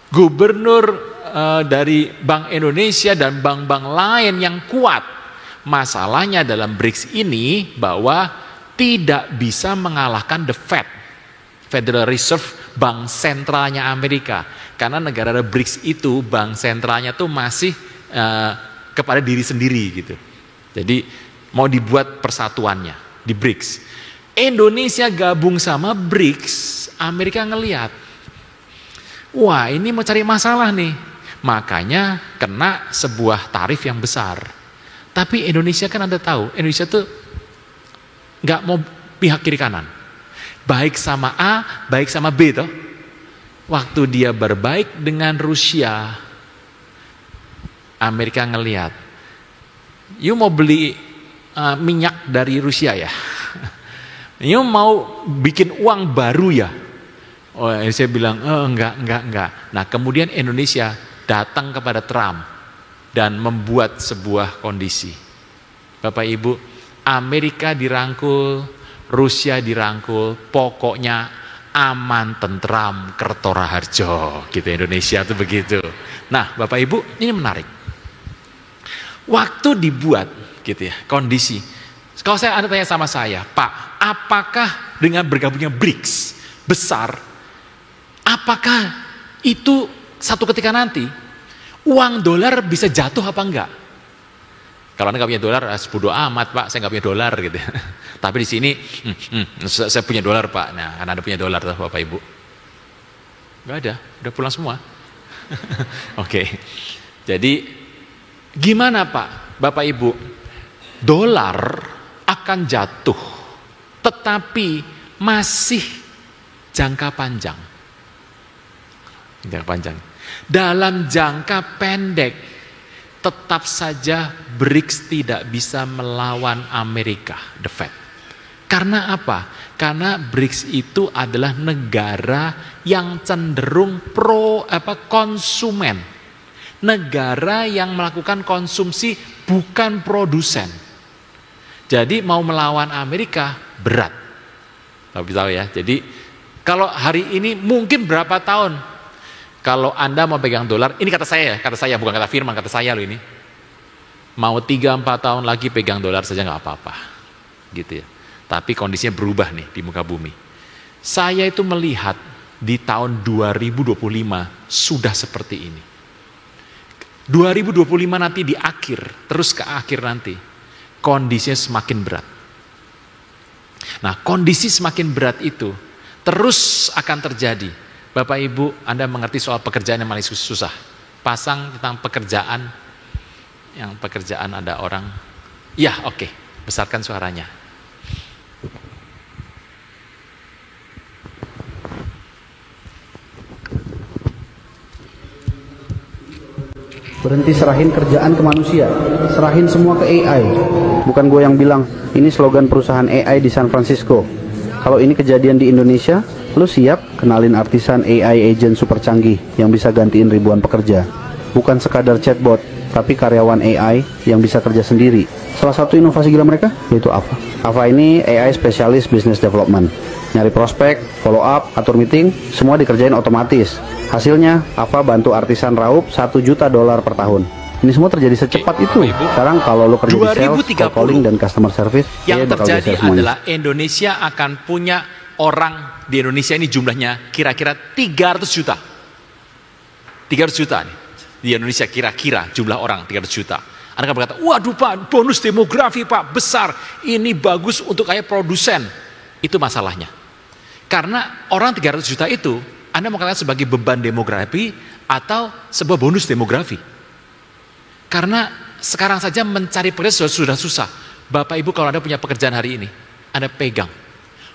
gubernur dari Bank Indonesia dan bank-bank lain yang kuat. Masalahnya dalam BRICS ini bahwa tidak bisa mengalahkan the Fed, Federal Reserve, bank sentralnya Amerika. Karena negara BRICS itu bank sentralnya tuh masih kepada diri sendiri gitu. Jadi mau dibuat persatuannya di BRICS. Indonesia gabung sama BRICS, Amerika ngelihat, wah ini mau cari masalah nih. Makanya kena sebuah tarif yang besar. Tapi Indonesia kan Anda tahu, Indonesia tuh nggak mau pihak kiri kanan. Baik sama A, baik sama B toh. Waktu dia berbaik dengan Rusia, Amerika ngelihat, you mau beli minyak dari Rusia ya? You mau bikin uang baru ya? Oh, saya bilang, enggak. Nah kemudian Indonesia datang kepada Trump dan membuat sebuah kondisi. Bapak Ibu, Amerika dirangkul, Rusia dirangkul, pokoknya aman, tentram, Kerto Raharjo, gitu Indonesia tuh begitu. Nah, Bapak Ibu, ini menarik. Waktu dibuat, gitu ya, kondisi. Kalau Anda tanya sama saya, Pak, apakah dengan bergabungnya BRICS besar, apakah itu satu ketika nanti uang dolar bisa jatuh apa enggak? Kalau Anda nggak punya dolar, bodo amat Pak, saya nggak punya dolar gitu. Tapi di sini, saya punya dolar Pak. Nah, karena Anda punya dolar tuh Bapak Ibu. Nggak ada, udah pulang semua. Oke. Jadi gimana Pak, Bapak Ibu? Dolar akan jatuh, tetapi masih jangka panjang. Jangka panjang. Dalam jangka pendek, tetap saja BRICS tidak bisa melawan Amerika, the Fed. Karena apa? Karena BRICS itu adalah negara yang cenderung konsumen. Negara yang melakukan konsumsi bukan produsen. Jadi mau melawan Amerika berat. Tahu ya. Jadi kalau hari ini mungkin berapa tahun? Kalau Anda mau pegang dolar, ini kata saya bukan kata firman, kata saya loh ini. Mau 3-4 tahun lagi pegang dolar saja nggak apa-apa, gitu ya. Tapi kondisinya berubah nih di muka bumi. Saya itu melihat di tahun 2025 sudah seperti ini. 2025 nanti di akhir, terus ke akhir nanti, kondisinya semakin berat. Nah, kondisi semakin berat itu terus akan terjadi. Bapak Ibu, Anda mengerti soal pekerjaan yang paling susah. Pasang tentang pekerjaan, yang pekerjaan ada orang. Ya, oke, besarkan suaranya. Berhenti serahin kerjaan ke manusia, serahin semua ke AI. Bukan gue yang bilang, ini slogan perusahaan AI di San Francisco. Kalau ini kejadian di Indonesia, Lu siap kenalin artisan AI agent super canggih yang bisa gantiin ribuan pekerja? Bukan sekadar chatbot, tapi karyawan AI yang bisa kerja sendiri. Salah satu inovasi gila mereka yaitu Ava. Ava ini AI spesialis business development. Nyari prospek, follow up, atur meeting, semua dikerjain otomatis. Hasilnya, Ava bantu artisan raup $1 juta per tahun. Ini semua terjadi secepat itu. Sekarang kalau lo kerja di sales, cold calling, dan customer service, yang terjadi adalah Indonesia akan punya orang di Indonesia ini jumlahnya kira-kira 300 juta. 300 juta nih. Di Indonesia kira-kira jumlah orang 300 juta. Anda akan berkata, waduh Pak, bonus demografi Pak, besar. Ini bagus untuk kayak produsen. Itu masalahnya. Karena orang 300 juta itu, Anda mau katakan sebagai beban demografi atau sebuah bonus demografi. Karena sekarang saja mencari pekerjaan sudah susah. Bapak Ibu kalau Anda punya pekerjaan hari ini, Anda pegang.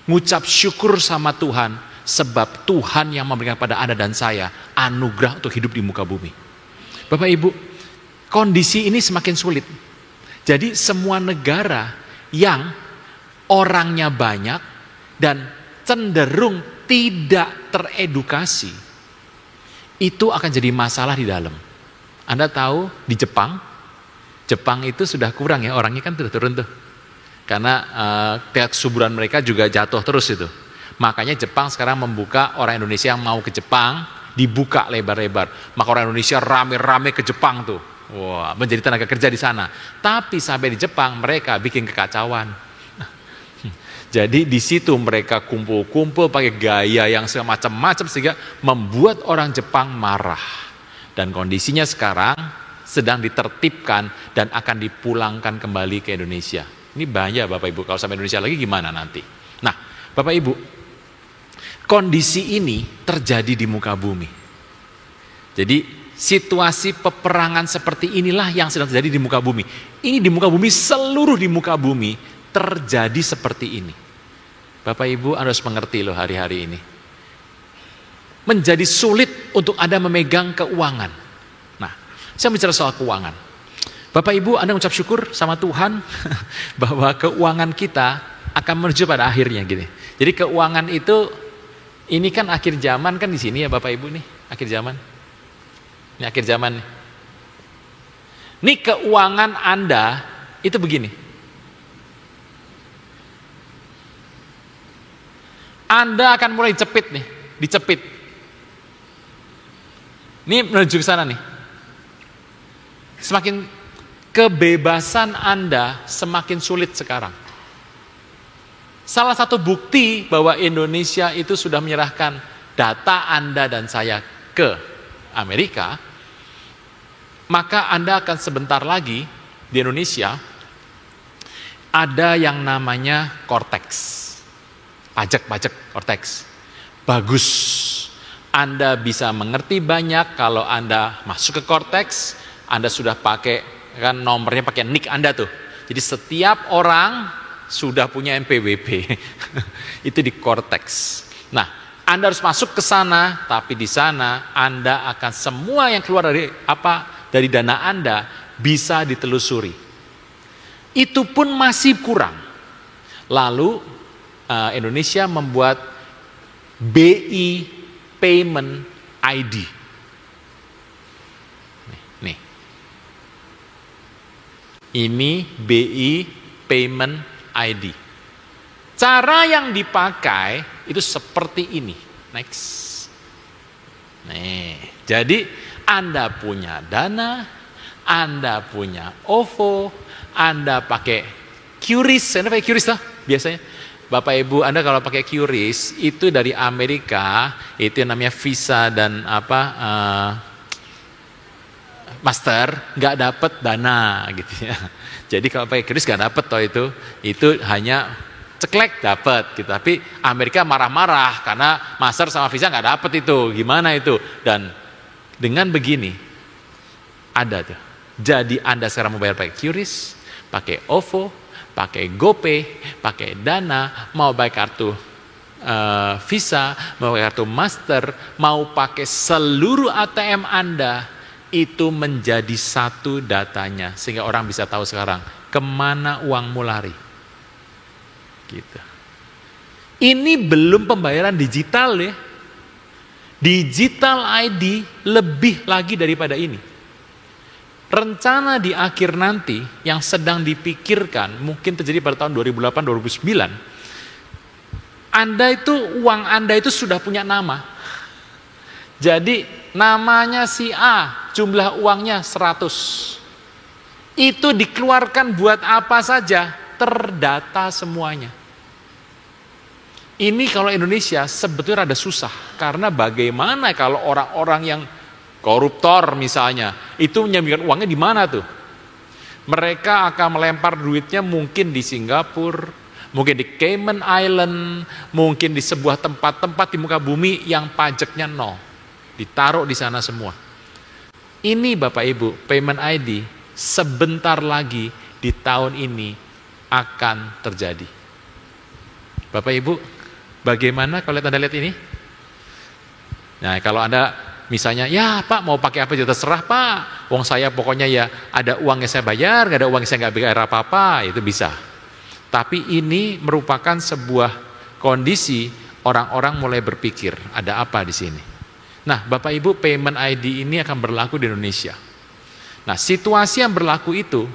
Ngucap syukur sama Tuhan, sebab Tuhan yang memberikan pada Anda dan saya anugerah untuk hidup di muka bumi. Bapak Ibu, kondisi ini semakin sulit. Jadi semua negara yang orangnya banyak dan cenderung tidak teredukasi, itu akan jadi masalah di dalam. Anda tahu di Jepang itu sudah kurang ya, orangnya kan sudah turun tuh. Karena tingkat kesuburan mereka juga jatuh terus itu. Makanya Jepang sekarang membuka orang Indonesia yang mau ke Jepang, dibuka lebar-lebar. Maka orang Indonesia rame-rame ke Jepang tuh. Wah, menjadi tenaga kerja di sana. Tapi sampai di Jepang mereka bikin kekacauan. Jadi di situ mereka kumpul-kumpul pakai gaya yang semacam-macam sehingga membuat orang Jepang marah. Dan kondisinya sekarang sedang ditertibkan dan akan dipulangkan kembali ke Indonesia. Ini bahaya Bapak Ibu, kalau sampai Indonesia lagi gimana nanti? Nah, Bapak Ibu, kondisi ini terjadi di muka bumi. Jadi situasi peperangan seperti inilah yang sedang terjadi di muka bumi. Ini di muka bumi, seluruh di muka bumi terjadi seperti ini. Bapak Ibu harus mengerti loh hari-hari ini. Menjadi sulit untuk Anda memegang keuangan. Nah, saya bicara soal keuangan. Bapak Ibu, Anda mengucap syukur sama Tuhan bahwa keuangan kita akan menuju pada akhirnya gini. Jadi keuangan itu, ini kan akhir zaman kan di sini ya Bapak Ibu nih, akhir zaman. Ini akhir zaman nih. Nih keuangan Anda itu begini. Anda akan mulai dicepit nih, dicepit. Ini menuju ke sana nih. Semakin kebebasan Anda semakin sulit sekarang. Salah satu bukti bahwa Indonesia itu sudah menyerahkan data Anda dan saya ke Amerika, maka Anda akan sebentar lagi di Indonesia ada yang namanya Cortex. Pajak Cortex. Bagus. Anda bisa mengerti banyak kalau Anda masuk ke Cortex, Anda sudah pakai kan nomornya pakai NIK Anda tuh. Jadi setiap orang sudah punya NPWP. Itu di Cortex. Nah, Anda harus masuk ke sana, tapi di sana Anda akan semua yang keluar dari dana Anda bisa ditelusuri. Itu pun masih kurang. Lalu Indonesia membuat BI Payment ID. Nih. Ini BI Payment ID. Cara yang dipakai itu seperti ini. Next. Nih, jadi Anda punya Dana, Anda punya OVO, Anda pakai QRIS. Anda pakai QRIS lah biasanya. Bapak Ibu, Anda kalau pakai QRIS itu dari Amerika, itu yang namanya Visa dan Master, nggak dapat dana gitu ya. Jadi kalau pakai QRIS nggak dapat toh itu hanya ceklek dapat gitu. Tapi Amerika marah-marah karena Master sama Visa nggak dapat itu, gimana itu? Dan dengan begini ada tuh. Jadi Anda sekarang mau bayar pakai QRIS, pakai OVO, pakai GoPay, pakai Dana, mau pakai kartu Visa, mau pakai kartu Master, mau pakai seluruh ATM Anda, itu menjadi satu datanya. Sehingga orang bisa tahu sekarang, kemana uangmu lari. Gitu. Ini belum pembayaran digital ya. Digital ID lebih lagi daripada ini. Rencana di akhir nanti yang sedang dipikirkan, mungkin terjadi pada tahun 2008-2009, uang Anda itu sudah punya nama. Jadi namanya si A, jumlah uangnya 100. Itu dikeluarkan buat apa saja, terdata semuanya. Ini kalau Indonesia sebetulnya rada susah, karena bagaimana kalau orang-orang yang koruptor misalnya, itu menyembunyikan uangnya di mana tuh? Mereka akan melempar duitnya mungkin di Singapura, mungkin di Cayman Island, mungkin di sebuah tempat-tempat di muka bumi yang pajaknya nol. Ditaruh di sana semua. Ini Bapak Ibu, payment ID sebentar lagi di tahun ini akan terjadi. Bapak Ibu, bagaimana kalau Anda lihat ini? Nah, kalau Anda misalnya, ya Pak mau pakai apa aja terserah Pak, uang saya pokoknya ya ada uang yang saya bayar, gak ada uang yang saya gak bayar apa-apa, itu bisa. Tapi ini merupakan sebuah kondisi orang-orang mulai berpikir, ada apa di sini? Nah, Bapak Ibu, payment ID ini akan berlaku di Indonesia. Nah, situasi yang berlaku itu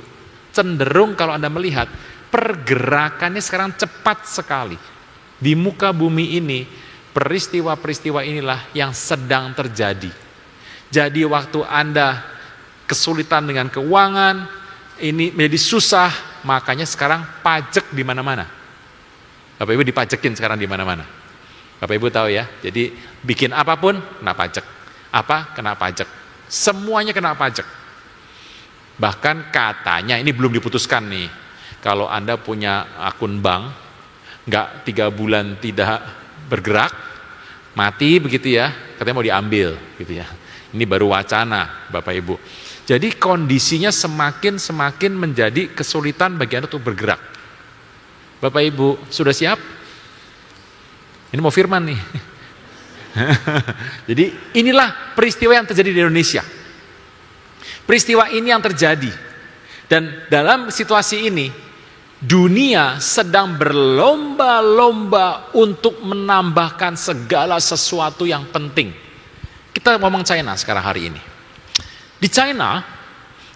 cenderung kalau Anda melihat pergerakannya sekarang cepat sekali. Di muka bumi ini, peristiwa-peristiwa inilah yang sedang terjadi. Jadi waktu Anda kesulitan dengan keuangan, ini menjadi susah, makanya sekarang pajak di mana-mana. Bapak Ibu dipajekin sekarang di mana-mana. Bapak Ibu tahu ya, jadi bikin apapun kena pajak. Apa? Kena pajak. Semuanya kena pajak. Bahkan katanya, ini belum diputuskan nih, kalau Anda punya akun bank, nggak 3 bulan tidak bergerak, mati begitu ya, katanya mau diambil gitu ya. Ini baru wacana Bapak Ibu. Jadi kondisinya semakin menjadi kesulitan bagi Anda untuk bergerak. Bapak Ibu sudah siap? Ini mau firman nih. Jadi inilah peristiwa yang terjadi di Indonesia. Peristiwa ini yang terjadi. Dan dalam situasi ini, dunia sedang berlomba-lomba untuk menambahkan segala sesuatu yang penting. Kita ngomong China sekarang hari ini. Di China,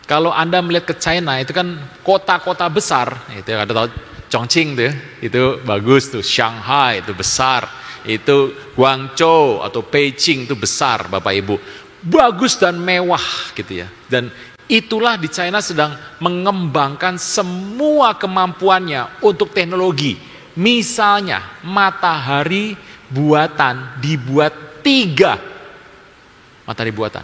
kalau Anda melihat ke China, itu kan kota-kota besar. Itu ada tahu Chongqing tuh, itu bagus tuh. Shanghai itu besar. Itu Guangzhou atau Beijing itu besar Bapak Ibu. Bagus dan mewah gitu ya. Dan itulah di China sedang mengembangkan semua kemampuannya untuk teknologi. Misalnya matahari buatan dibuat 3 matahari buatan.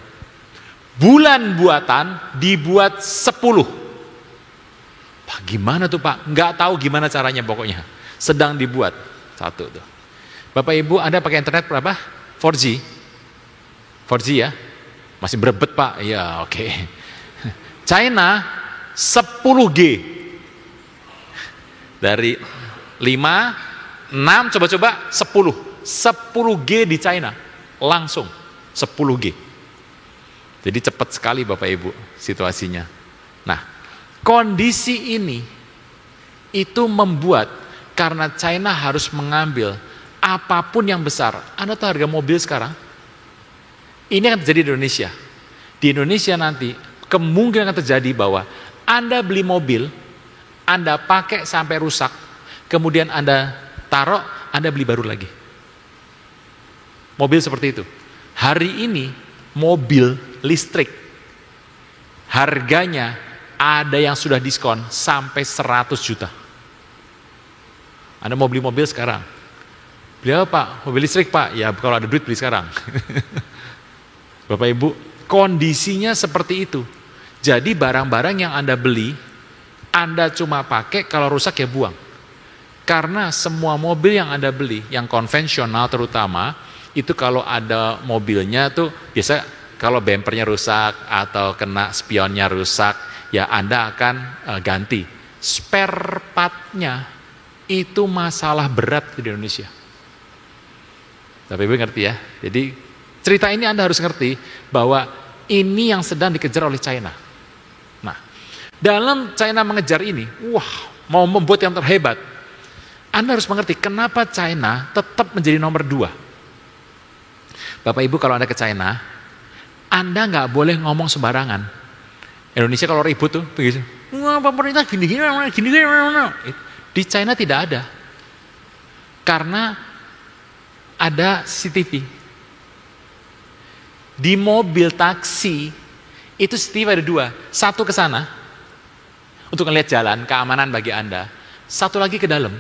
Bulan buatan dibuat 10. Pak, gimana tuh Pak? Nggak tahu gimana caranya pokoknya. Sedang dibuat 1 tuh. Bapak Ibu, Anda pakai internet berapa? 4G? 4G ya? Masih berebet Pak? Ya oke. China 10G. Dari 5, 6, coba-coba 10. 10G di China. Langsung 10G. Jadi cepat sekali Bapak Ibu situasinya. Nah, kondisi ini itu membuat karena China harus mengambil apapun yang besar. Anda tahu harga mobil sekarang? Ini akan terjadi di Indonesia. Di Indonesia nanti kemungkinan akan terjadi bahwa Anda beli mobil, Anda pakai sampai rusak, kemudian Anda taruh, Anda beli baru lagi. Mobil seperti itu. Hari ini mobil listrik harganya ada yang sudah diskon sampai 100 juta. Anda mau beli mobil sekarang, beli apa Pak? Mobil listrik Pak? Ya kalau ada duit beli sekarang. Bapak Ibu, kondisinya seperti itu. Jadi barang-barang yang Anda beli, Anda cuma pakai, kalau rusak ya buang. Karena semua mobil yang Anda beli, yang konvensional terutama, itu kalau ada mobilnya tuh biasa kalau bempernya rusak atau kena spionnya rusak, ya Anda akan ganti. Spare part-nya itu masalah berat di Indonesia. Tapi Ibu ngerti ya. Jadi cerita ini Anda harus ngerti bahwa ini yang sedang dikejar oleh China. Nah, dalam China mengejar ini, wah, mau membuat yang terhebat. Anda harus mengerti kenapa China tetap menjadi nomor 2. Bapak Ibu kalau Anda ke China, Anda nggak boleh ngomong sembarangan. Indonesia kalau ribut tuh begitu. Wah, pemerintah gini. Di China tidak ada. Karena ada CCTV. Di mobil taksi itu CCTV ada 2. Satu ke sana untuk melihat jalan, keamanan bagi Anda. Satu lagi ke dalam.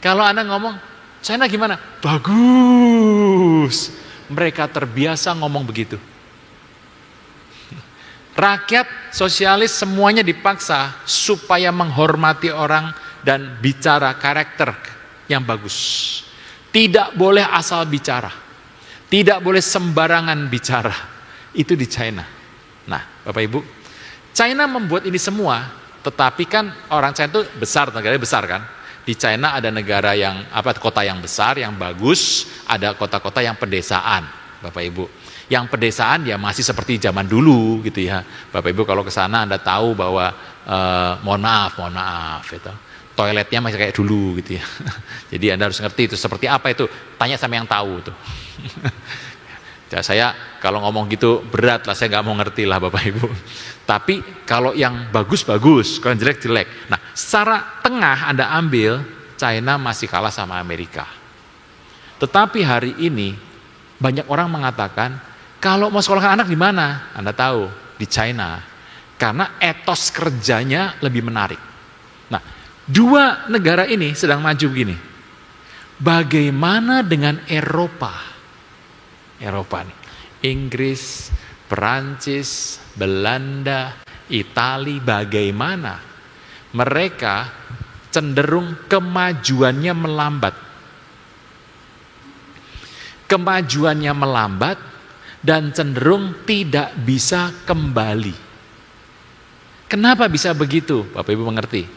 Kalau Anda ngomong, China gimana? Bagus. Mereka terbiasa ngomong begitu. Rakyat sosialis semuanya dipaksa supaya menghormati orang dan bicara karakter yang bagus. Tidak boleh asal bicara. Tidak boleh sembarangan bicara. Itu di China. Nah, Bapak Ibu, China membuat ini semua, tetapi kan orang China itu besar, negaranya besar kan. Di China ada negara yang kota yang besar, yang bagus, ada kota-kota yang pedesaan, Bapak Ibu. Yang pedesaan ya masih seperti zaman dulu gitu ya. Bapak Ibu kalau ke sana Anda tahu bahwa mohon maaf itu. Toiletnya masih kayak dulu gitu ya. Jadi Anda harus ngerti itu seperti apa itu. Tanya sama yang tahu tuh. Ya, saya kalau ngomong gitu berat lah, saya nggak mau ngerti lah Bapak Ibu. Tapi kalau yang bagus-bagus, kalau yang jelek-jelek. Nah, secara tengah Anda ambil, China masih kalah sama Amerika. Tetapi hari ini banyak orang mengatakan, kalau mau sekolahkan anak di mana? Anda tahu, di China. Karena etos kerjanya lebih menarik. Nah, 2 negara ini sedang maju begini. Bagaimana dengan Eropa? Eropa nih, Inggris, Perancis, Belanda, Itali, bagaimana? Mereka cenderung kemajuannya melambat. Kemajuannya melambat dan cenderung tidak bisa kembali. Kenapa bisa begitu? Bapak Ibu mengerti?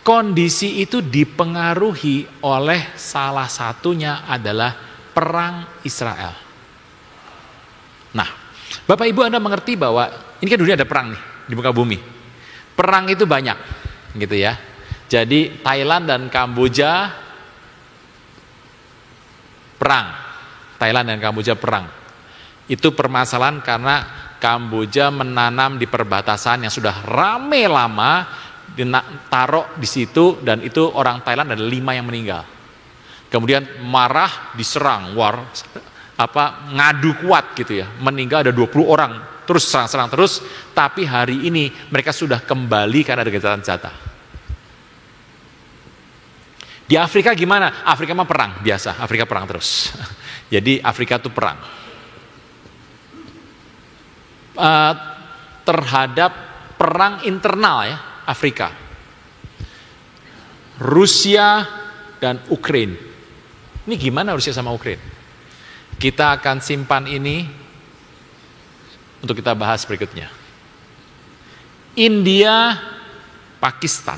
Kondisi itu dipengaruhi oleh salah satunya adalah perang Israel. Nah, Bapak Ibu Anda mengerti bahwa ini kan dunia ada perang nih di muka bumi. Perang itu banyak gitu ya. Jadi Thailand dan Kamboja perang. Thailand dan Kamboja perang. Itu permasalahan karena Kamboja menanam di perbatasan yang sudah rame lama, taruh di situ dan itu orang Thailand ada 5 yang meninggal. Kemudian marah diserang, ngadu kuat gitu ya, meninggal ada 20 orang, terus serang-serang terus, tapi hari ini mereka sudah kembali karena ada gencatan senjata. Di Afrika gimana? Afrika mah perang biasa, Afrika perang terus. Jadi Afrika itu perang. Terhadap perang internal ya, Afrika. Rusia dan Ukraina. Ini gimana Rusia sama Ukraina? Kita akan simpan ini untuk kita bahas berikutnya. India, Pakistan.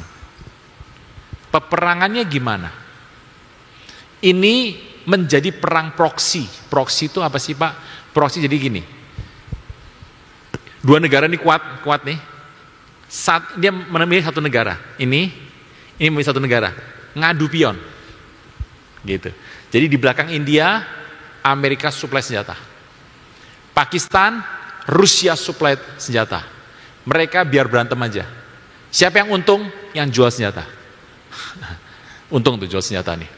Peperangannya gimana? Ini menjadi perang proksi. Proksi itu apa sih Pak? Proksi jadi gini. 2 negara ini kuat nih. Dia memilih satu negara. Ini memilih satu negara. Ngadu pion. Gitu. Jadi di belakang India, Amerika suplai senjata. Pakistan, Rusia suplai senjata. Mereka biar berantem aja. Siapa yang untung? Yang jual senjata. Untung tuh jual senjata nih.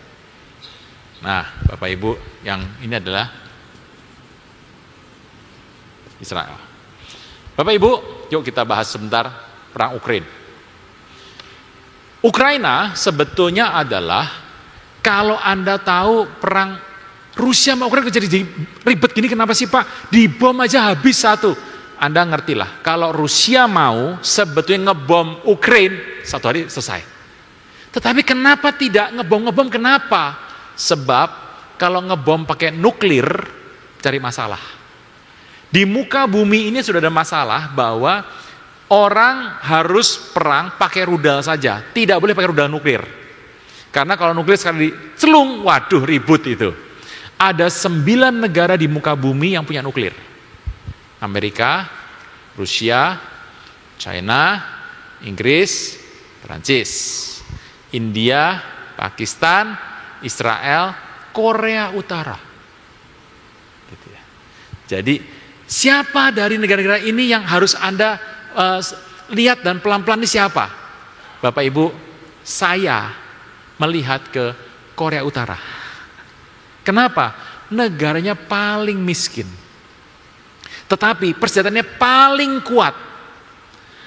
Nah, Bapak Ibu, yang ini adalah Israel. Bapak Ibu, yuk kita bahas sebentar perang Ukraina. Ukraina sebetulnya adalah, kalau Anda tahu perang Rusia sama Ukraina jadi ribet gini kenapa sih Pak? Dibom aja habis satu. Anda ngertilah, kalau Rusia mau sebetulnya ngebom Ukraina 1 hari selesai. Tetapi kenapa tidak ngebom? Kenapa? Sebab kalau ngebom pakai nuklir cari masalah. Di muka bumi ini sudah ada masalah bahwa orang harus perang pakai rudal saja, tidak boleh pakai rudal nuklir. Karena kalau nuklir sekali dicelung, waduh ribut itu. Ada 9 negara di muka bumi yang punya nuklir. Amerika, Rusia, China, Inggris, Perancis. India, Pakistan, Israel, Korea Utara. Gitu ya. Jadi siapa dari negara-negara ini yang harus Anda lihat dan pelan-pelan ini siapa? Bapak Ibu, saya melihat ke Korea Utara. Kenapa? Negaranya paling miskin. Tetapi persenjataannya paling kuat.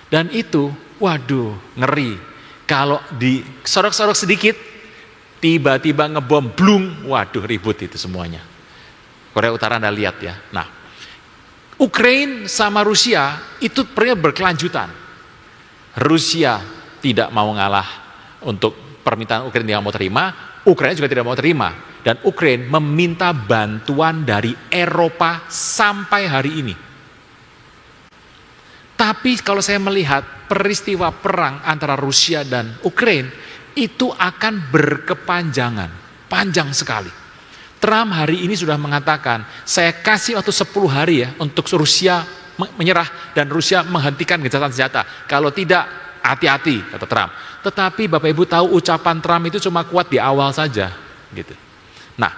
Dan itu, waduh, ngeri. Kalau disorok-sorok sedikit, tiba-tiba ngebom, blung, waduh ribut itu semuanya. Korea Utara Anda lihat ya. Nah, Ukraina sama Rusia itu perang berkelanjutan. Rusia tidak mau ngalah untuk permintaan Ukraina yang mau terima, Ukraina juga tidak mau terima. Dan Ukraina meminta bantuan dari Eropa sampai hari ini. Tapi kalau saya melihat peristiwa perang antara Rusia dan Ukraina itu akan berkepanjangan, panjang sekali. Trump hari ini sudah mengatakan, saya kasih waktu 10 hari ya untuk Rusia menyerah dan Rusia menghentikan gencatan senjata. Kalau tidak, hati-hati, kata Trump. Tetapi Bapak Ibu tahu ucapan Trump itu cuma kuat di awal saja, gitu. Nah,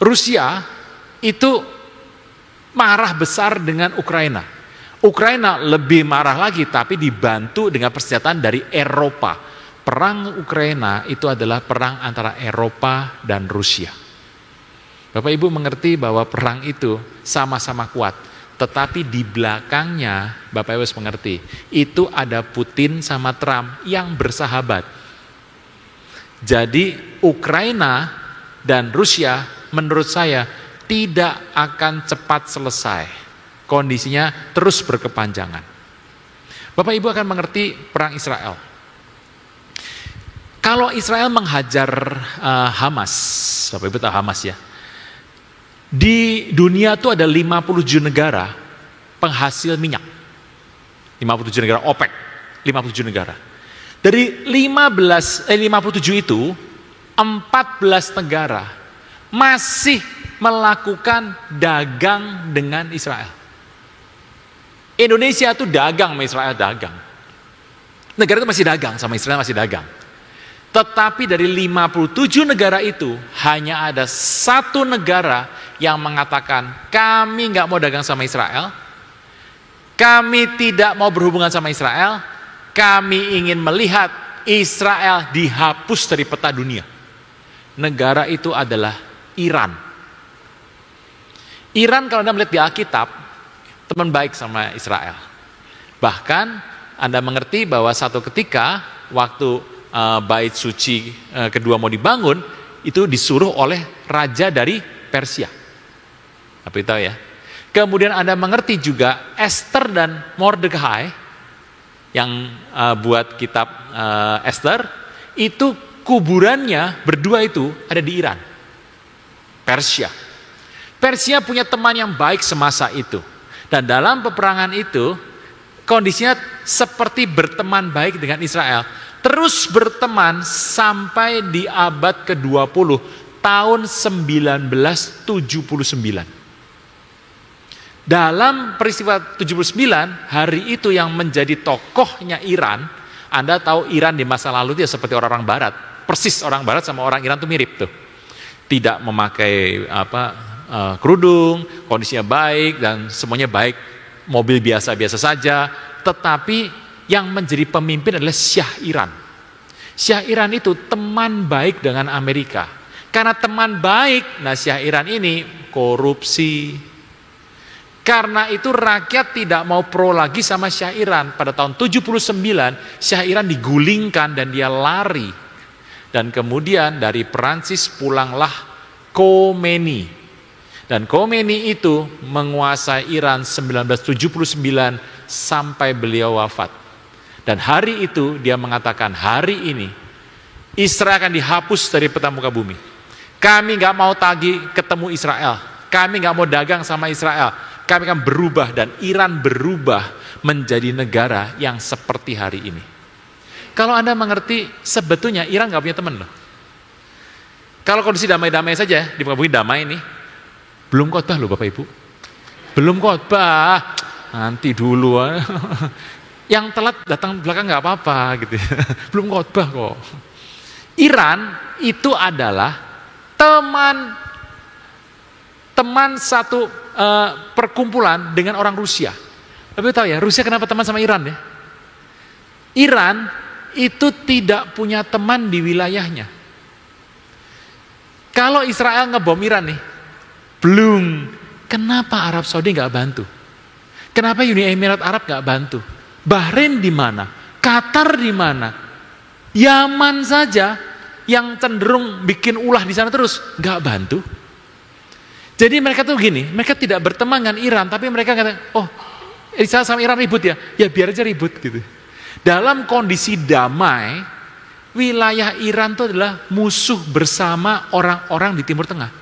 Rusia itu marah besar dengan Ukraina. Ukraina lebih marah lagi, tapi dibantu dengan persenjataan dari Eropa. Perang Ukraina itu adalah perang antara Eropa dan Rusia. Bapak Ibu mengerti bahwa perang itu sama-sama kuat. Tetapi di belakangnya, Bapak Ibu harus mengerti, itu ada Putin sama Trump yang bersahabat. Jadi Ukraina dan Rusia menurut saya tidak akan cepat selesai. Kondisinya terus berkepanjangan. Bapak Ibu akan mengerti perang Israel. Kalau Israel menghajar Hamas, Bapak Ibu tahu Hamas ya. Di dunia itu ada 57 negara penghasil minyak. 57 negara OPEC, 57 negara. Dari 57 itu, 14 negara masih melakukan dagang dengan Israel. Indonesia itu dagang sama Israel, dagang. Negara itu masih dagang sama Israel, masih dagang. Tetapi dari 57 negara itu, hanya ada satu negara yang mengatakan, kami nggak mau dagang sama Israel, kami tidak mau berhubungan sama Israel, kami ingin melihat Israel dihapus dari peta dunia. Negara itu adalah Iran. Iran kalau Anda melihat di Alkitab, teman baik sama Israel. Bahkan Anda mengerti bahwa satu ketika waktu bait suci kedua mau dibangun, itu disuruh oleh raja dari Persia. Apa itu ya? Kemudian Anda mengerti juga Esther dan Mordekai yang buat kitab Esther, itu kuburannya berdua itu ada di Iran. Persia. Persia punya teman yang baik semasa itu. Dan dalam peperangan itu, kondisinya seperti berteman baik dengan Israel. Terus berteman sampai di abad ke-20, tahun 1979. Dalam peristiwa 79, hari itu yang menjadi tokohnya Iran, Anda tahu Iran di masa lalu itu ya seperti orang-orang barat. Persis orang barat sama orang Iran tuh mirip tuh. Tidak memakai kerudung, kondisinya baik dan semuanya baik, mobil biasa-biasa saja, tetapi yang menjadi pemimpin adalah Syah Iran. Syah Iran itu teman baik dengan Amerika. Karena teman baik, nah Syah Iran ini korupsi. Karena itu rakyat tidak mau pro lagi sama Syah Iran. Pada tahun 79, Syah Iran digulingkan dan dia lari. Dan kemudian dari Perancis pulanglah Khomeini. Dan Khomeini itu menguasai Iran 1979 sampai beliau wafat. Dan hari itu dia mengatakan, hari ini Israel akan dihapus dari peta muka bumi. Kami gak mau lagi ketemu Israel. Kami gak mau dagang sama Israel. Kami akan berubah dan Iran berubah menjadi negara yang seperti hari ini. Kalau Anda mengerti, sebetulnya Iran gak punya teman loh. Kalau kondisi damai-damai saja, di muka bumi damai ini, belum khotbah loh Bapak Ibu. Belum khotbah, nanti dulu. Yang telat datang belakang nggak apa-apa gitu. Belum khotbah kok. Iran itu adalah teman satu perkumpulan dengan orang Rusia. Tapi tahu ya, Rusia kenapa teman sama Iran ya? Iran itu tidak punya teman di wilayahnya. Kalau Israel ngebom Iran nih, belum. Kenapa Arab Saudi nggak bantu? Kenapa Uni Emirat Arab nggak bantu? Bahrain di mana? Qatar di mana? Yaman saja yang cenderung bikin ulah di sana terus nggak bantu. Jadi mereka tuh gini, mereka tidak berteman dengan Iran, tapi mereka kata, oh Israel sama Iran ribut ya biar aja ribut gitu. Dalam kondisi damai, wilayah Iran itu adalah musuh bersama orang-orang di Timur Tengah.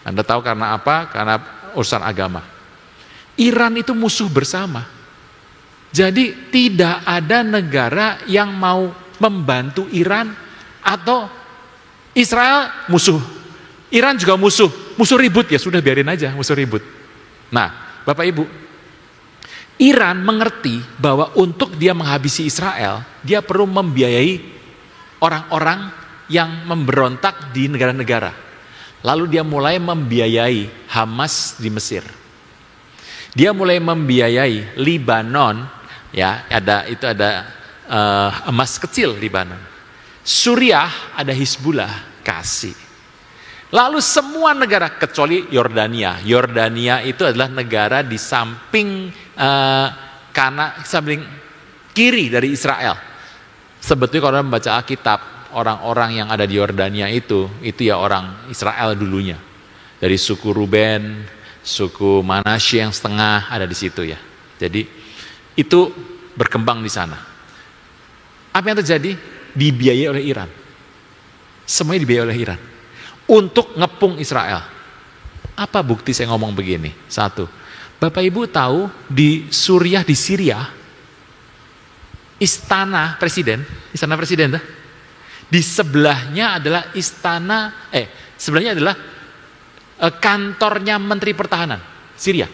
Anda tahu karena apa? Karena urusan agama. Iran itu musuh bersama. Jadi tidak ada negara yang mau membantu Iran atau Israel musuh. Iran juga musuh ribut ya sudah biarin aja musuh ribut. Nah, Bapak Ibu, Iran mengerti bahwa untuk dia menghabisi Israel, dia perlu membiayai orang-orang yang memberontak di negara-negara. Lalu dia mulai membiayai Hamas di Mesir. Dia mulai membiayai Libanon, ya ada emas kecil Libanon. Suriah ada Hizbullah kasih. Lalu semua negara kecuali Yordania. Yordania itu adalah negara di samping samping kiri dari Israel. Sebetulnya kalau membaca Alkitab, orang-orang yang ada di Yordania itu ya orang Israel dulunya. Dari suku Ruben, suku Manasye yang setengah ada di situ ya. Jadi itu berkembang di sana. Apa yang terjadi? Dibiayai oleh Iran. Semuanya dibiayai oleh Iran. Untuk ngepung Israel. Apa bukti saya ngomong begini? Satu, Bapak Ibu tahu di Suriah, di Syria, istana presiden tuh, di sebelahnya adalah sebelahnya adalah kantornya Menteri Pertahanan Syria,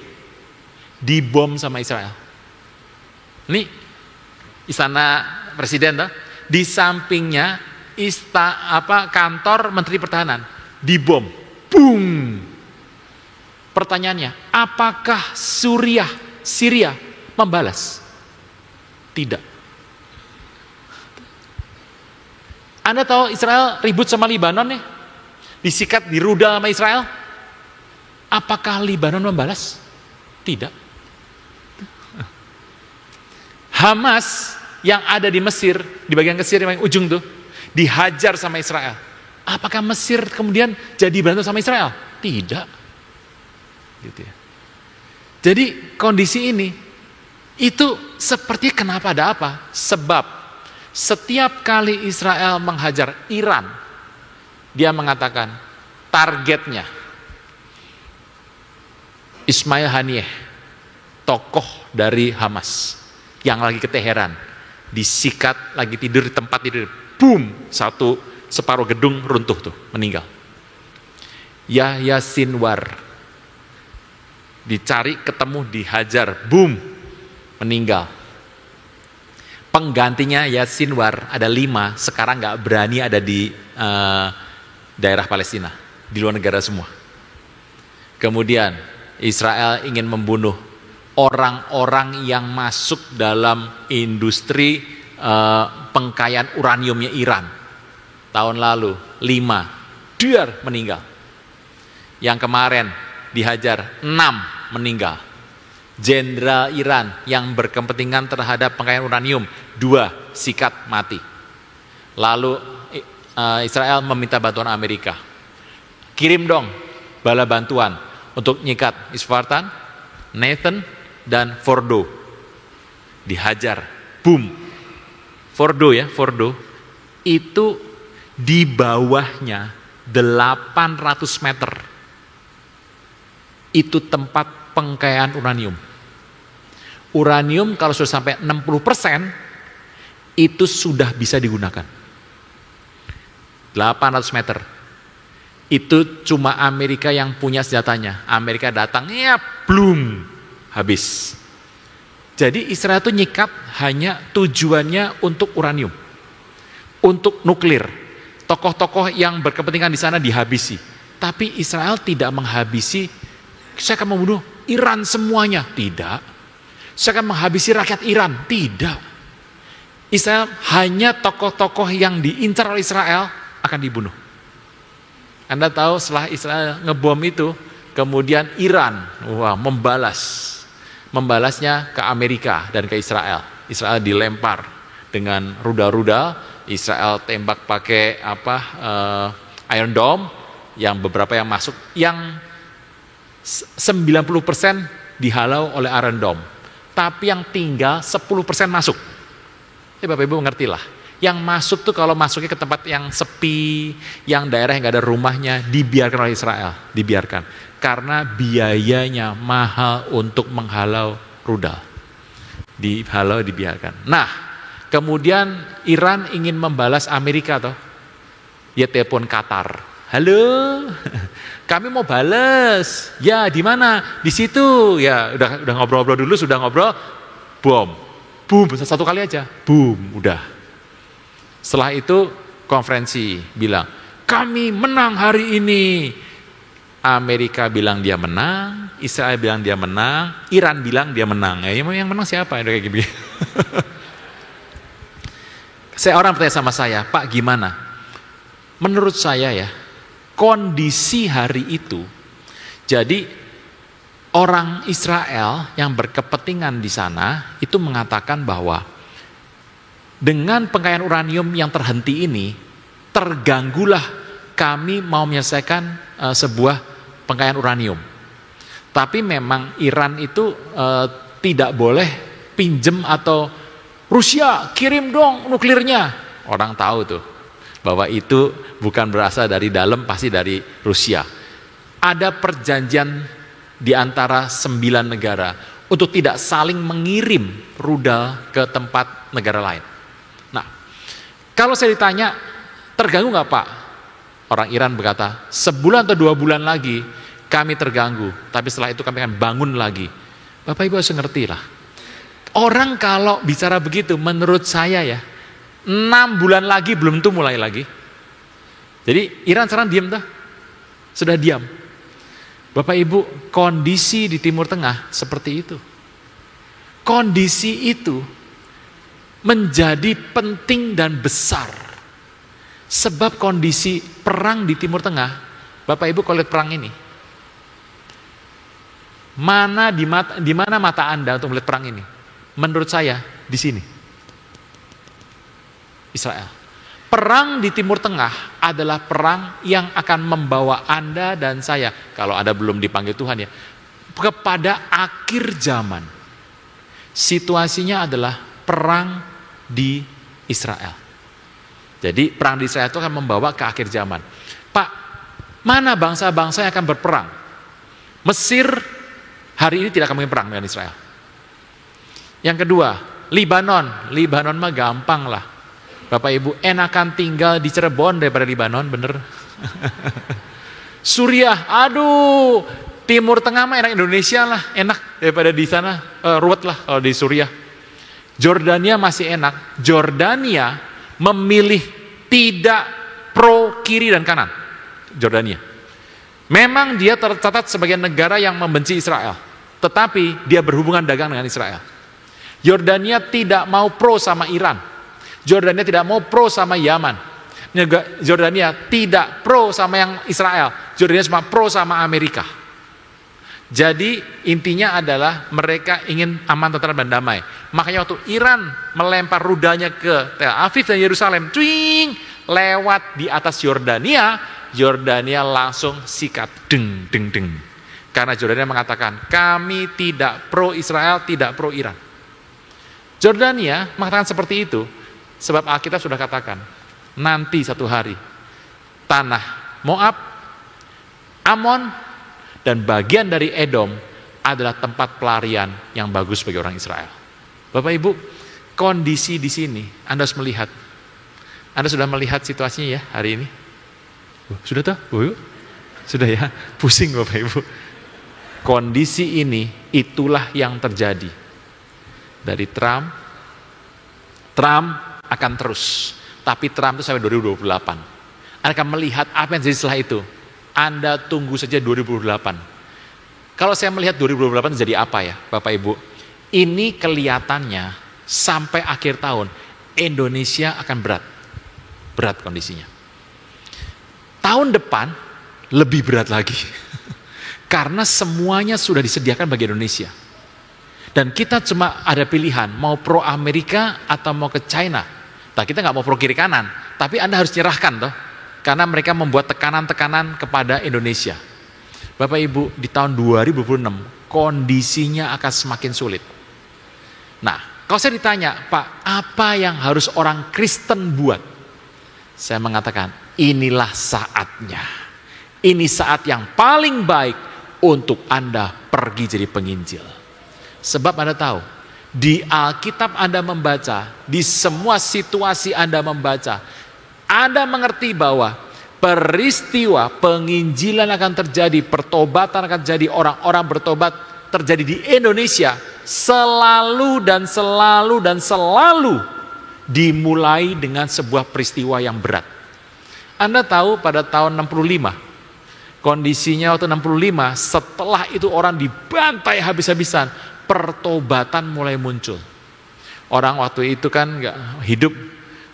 dibom sama Israel. Ini istana presiden tuh, di sampingnya kantor Menteri Pertahanan. Dibom, boom. Pertanyaannya, apakah Syria membalas? Tidak. Anda tahu Israel ribut sama Libanon nih, disikat, dirudal sama Israel. Apakah Libanon membalas? Tidak. Hamas yang ada di Mesir, di bagian Mesir yang ujung tuh, dihajar sama Israel. Apakah Mesir kemudian jadi berantem sama Israel? Tidak. Gitu ya. Jadi kondisi ini itu seperti kenapa ada apa? Sebab setiap kali Israel menghajar Iran, dia mengatakan targetnya Ismail Haniyeh, tokoh dari Hamas yang lagi ke Teheran, disikat lagi tidur di tempat tidur, boom, separuh gedung runtuh tuh, meninggal. Yahya Sinwar dicari, ketemu, dihajar, boom, meninggal. Penggantinya Yahya Sinwar ada 5, sekarang nggak berani ada di daerah Palestina, di luar negara semua. Kemudian Israel ingin membunuh orang-orang yang masuk dalam industri pengkayaan uraniumnya Iran. Tahun lalu 5 meninggal. Yang kemarin dihajar 6 meninggal. Jenderal Iran yang berkepentingan terhadap pengkayaan uranium 2 sikat mati. Lalu Israel meminta bantuan Amerika. Kirim dong bala bantuan untuk nyikat Isfartan, Nathan, dan Fordo. Dihajar, boom. Fordo itu di bawahnya 800 meter. Itu tempat pengkayaan uranium. Uranium kalau sudah sampai 60% itu sudah bisa digunakan. 800 meter. Itu cuma Amerika yang punya senjatanya. Amerika datang, ya belum habis. Jadi Israel itu nyikat hanya tujuannya untuk uranium. untuk nuklir. Tokoh-tokoh yang berkepentingan di sana dihabisi. Tapi Israel tidak menghabisi, saya akan membunuh Iran semuanya. Tidak. Saya akan menghabisi rakyat Iran. Tidak. Israel hanya tokoh-tokoh yang diincar oleh Israel akan dibunuh. Anda tahu setelah Israel ngebom itu, kemudian Iran membalasnya ke Amerika dan ke Israel. Israel dilempar dengan rudal-rudal, Israel tembak pakai Iron Dome, yang beberapa yang masuk, yang 90% dihalau oleh Iron Dome, tapi yang tinggal 10% masuk. Bapak Ibu mengertilah. Yang masuk tuh kalau masuknya ke tempat yang sepi, yang daerah yang gak ada rumahnya, dibiarkan oleh Israel, dibiarkan. Karena biayanya mahal untuk menghalau rudal. Dihalau, dibiarkan. Nah, kemudian Iran ingin membalas Amerika toh. Dia telepon Qatar. Halo, kami mau balas. Ya, di mana? Di situ. Ya, udah ngobrol-ngobrol dulu, sudah ngobrol, bom. Boom, satu kali aja. Boom, udah. Setelah itu konferensi bilang, kami menang hari ini. Amerika bilang dia menang, Israel bilang dia menang, Iran bilang dia menang. Yang menang siapa? Kayak gitu. Orang bertanya sama saya, Pak gimana? Menurut saya ya, kondisi hari itu, jadi orang Israel yang berkepentingan di sana itu mengatakan bahwa dengan pengkayaan uranium yang terhenti ini, terganggulah kami mau menyelesaikan sebuah pengkayaan uranium. Tapi memang Iran itu tidak boleh pinjem atau Rusia kirim dong nuklirnya. Orang tahu tuh bahwa itu bukan berasal dari dalam, pasti dari Rusia. Ada perjanjian di antara 9 negara untuk tidak saling mengirim rudal ke tempat negara lain. Nah, kalau saya ditanya, terganggu nggak Pak? Orang Iran berkata, sebulan atau 2 bulan lagi kami terganggu, tapi setelah itu kami akan bangun lagi. Bapak Ibu harus ngerti lah. Orang kalau bicara begitu, menurut saya ya, 6 bulan lagi belum tuh mulai lagi. Jadi Iran sekarang diam tuh, sudah diam. Bapak Ibu, kondisi di Timur Tengah seperti itu. Kondisi itu menjadi penting dan besar. Sebab kondisi perang di Timur Tengah, Bapak Ibu kalau lihat perang ini, di mana mata Anda untuk melihat perang ini? Menurut saya di sini. Israel. Perang di Timur Tengah adalah perang yang akan membawa Anda dan saya, kalau Anda belum dipanggil Tuhan ya, kepada akhir zaman. Situasinya adalah perang di Israel. Jadi perang di Israel itu akan membawa ke akhir zaman. Pak, mana bangsa-bangsa yang akan berperang? Mesir hari ini tidak akan berperang dengan Israel. Yang kedua, Libanon mah gampang lah. Bapak Ibu, enakan tinggal di Cirebon daripada Libanon, bener? Suriah, aduh, Timur Tengah mah enak, Indonesia lah, enak daripada di sana, ruwet lah kalau di Suriah. Jordania masih enak. Jordania memilih tidak pro kiri dan kanan. Jordania. Memang dia tercatat sebagai negara yang membenci Israel, tetapi dia berhubungan dagang dengan Israel. Jordania tidak mau pro sama Iran. Jordania tidak mau pro sama Yaman. Jordania tidak pro sama yang Israel. Jordania cuma pro sama Amerika. Jadi intinya adalah mereka ingin aman, tentram dan damai. Makanya waktu Iran melempar rudalnya ke Tel Aviv dan Yerusalem, twing, lewat di atas Jordania, Jordania langsung sikat, deng deng deng. Karena Jordania mengatakan, kami tidak pro Israel, tidak pro Iran. Jordania mengatakan seperti itu. Sebab Alkitab sudah katakan, nanti satu hari tanah Moab, Amon, dan bagian dari Edom adalah tempat pelarian yang bagus bagi orang Israel. Bapak Ibu, kondisi di sini Anda harus melihat. Anda sudah melihat situasinya ya hari ini? Sudah tuh? Sudah ya? Pusing Bapak Ibu. Kondisi ini itulah yang terjadi. Dari Trump akan terus Tapi Trump itu sampai 2028. Anda akan melihat apa yang terjadi setelah itu. Anda tunggu saja 2028. Kalau saya melihat 2028 jadi apa ya Bapak Ibu? Ini kelihatannya sampai akhir tahun Indonesia akan berat kondisinya. Tahun depan lebih berat lagi. Karena semuanya sudah disediakan bagi Indonesia. Dan kita cuma ada pilihan, mau pro Amerika atau mau ke China. Nah, kita nggak mau pro kiri kanan, tapi Anda harus nyerahkan toh. Karena mereka membuat tekanan-tekanan kepada Indonesia. Bapak Ibu, di tahun 2026 kondisinya akan semakin sulit. Nah, kalau saya ditanya, Pak, apa yang harus orang Kristen buat? Saya mengatakan, inilah saatnya. Ini saat yang paling baik untuk Anda pergi jadi penginjil. Sebab Anda tahu, di Alkitab Anda membaca, di semua situasi Anda membaca, Anda mengerti bahwa peristiwa penginjilan akan terjadi, pertobatan akan terjadi, orang-orang bertobat terjadi di Indonesia selalu dimulai dengan sebuah peristiwa yang berat. Anda tahu pada tahun 65, kondisinya waktu 65, setelah itu orang dibantai habis-habisan, pertobatan mulai muncul. Orang waktu itu kan nggak hidup,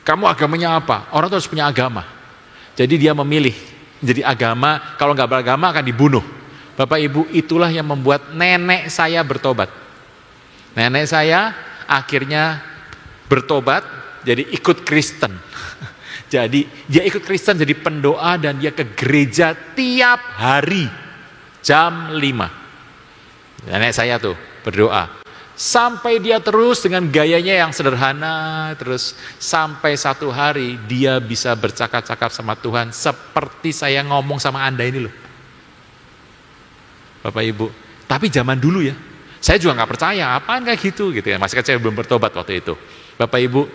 kamu agamanya apa? Orang itu harus punya agama. Jadi dia memilih jadi agama, kalau nggak beragama akan dibunuh. Bapak Ibu, itulah yang membuat nenek saya bertobat. Nenek saya akhirnya bertobat, jadi ikut Kristen. Jadi dia ikut Kristen jadi pendoa dan dia ke gereja tiap hari jam 5. Nenek saya tuh berdoa. Sampai dia terus dengan gayanya yang sederhana, terus sampai satu hari dia bisa bercakap-cakap sama Tuhan seperti saya ngomong sama Anda ini loh. Bapak Ibu, tapi zaman dulu ya, saya juga nggak percaya, apaan kayak gitu ya, masih kecil belum bertobat waktu itu. Bapak Ibu,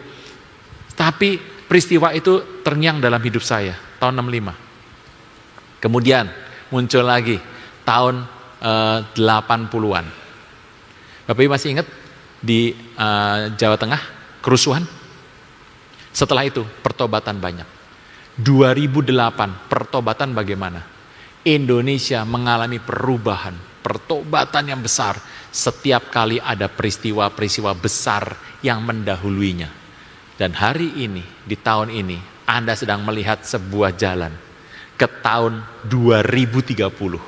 tapi peristiwa itu terngiang dalam hidup saya, tahun 65. Kemudian muncul lagi, tahun 80-an. Bapak Ibu masih ingat di Jawa Tengah, kerusuhan? Setelah itu, pertobatan banyak. 2008, pertobatan bagaimana? Indonesia mengalami perubahan, pertobatan yang besar. Setiap kali ada peristiwa-peristiwa besar yang mendahuluinya. Dan hari ini, di tahun ini, Anda sedang melihat sebuah jalan ke tahun 2030.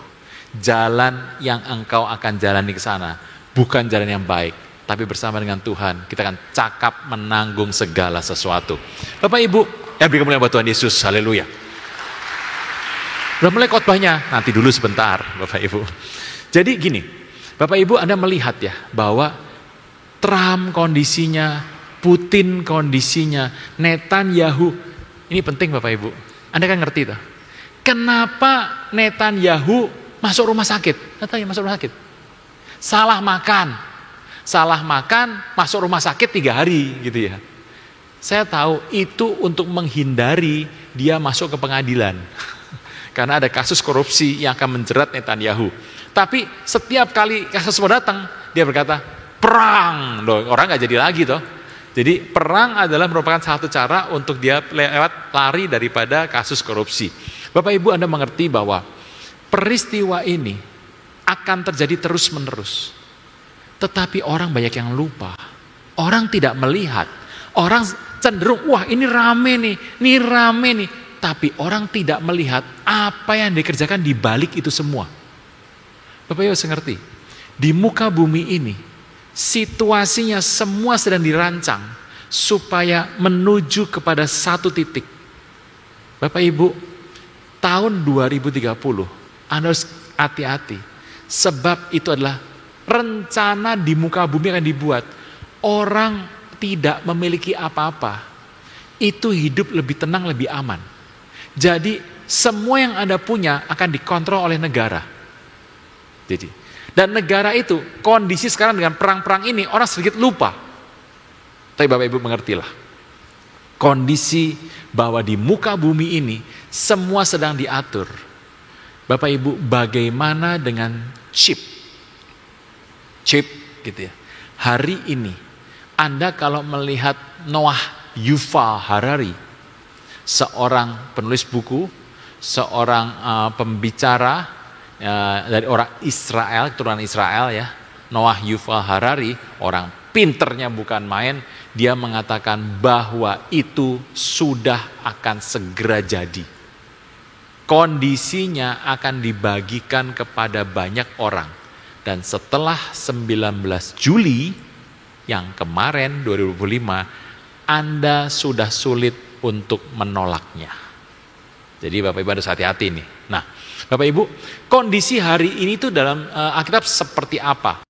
Jalan yang engkau akan jalani ke sana, bukan jalan yang baik, tapi bersama dengan Tuhan, kita akan cakap menanggung segala sesuatu. Bapak Ibu, yang beri kemuliaan buat Tuhan Yesus, haleluya. Udah mulai khotbahnya, nanti dulu sebentar Bapak Ibu. Jadi gini, Bapak Ibu Anda melihat ya, bahwa Trump kondisinya, Putin kondisinya, Netanyahu, ini penting Bapak Ibu. Anda kan ngerti tuh. Kenapa Netanyahu masuk rumah sakit? Netanyahu masuk rumah sakit. Salah makan, masuk rumah sakit 3 hari gitu ya. Saya tahu itu untuk menghindari dia masuk ke pengadilan. Karena ada kasus korupsi yang akan menjerat Netanyahu. Tapi setiap kali kasus mau datang, dia berkata, perang. Loh, orang gak jadi lagi toh. Jadi perang adalah merupakan satu cara untuk dia lewat lari daripada kasus korupsi. Bapak Ibu Anda mengerti bahwa peristiwa ini akan terjadi terus menerus. Tetapi orang banyak yang lupa. Orang tidak melihat. Orang cenderung, wah ini rame nih. Tapi orang tidak melihat apa yang dikerjakan di balik itu semua. Bapak Ibu harus ngerti, di muka bumi ini, situasinya semua sedang dirancang supaya menuju kepada satu titik. Bapak Ibu, tahun 2030, Anda harus hati-hati. Sebab itu adalah rencana di muka bumi akan dibuat. Orang tidak memiliki apa-apa, itu hidup lebih tenang, lebih aman. Jadi semua yang Anda punya akan dikontrol oleh negara. Jadi, dan negara itu kondisi sekarang dengan perang-perang ini orang sedikit lupa. Tapi Bapak Ibu mengertilah. Kondisi bahwa di muka bumi ini semua sedang diatur. Bapak Ibu, bagaimana dengan chip gitu ya. Hari ini Anda kalau melihat Noah Yuval Harari, seorang penulis buku, seorang pembicara dari orang Israel, keturunan Israel ya, Noah Yuval Harari, orang pinternya bukan main, dia mengatakan bahwa itu sudah akan segera jadi. Kondisinya akan dibagikan kepada banyak orang. Dan setelah 19 Juli yang kemarin 2025, Anda sudah sulit untuk menolaknya. Jadi Bapak Ibu harus hati-hati nih. Nah, Bapak Ibu, kondisi hari ini tuh dalam Alkitab seperti apa?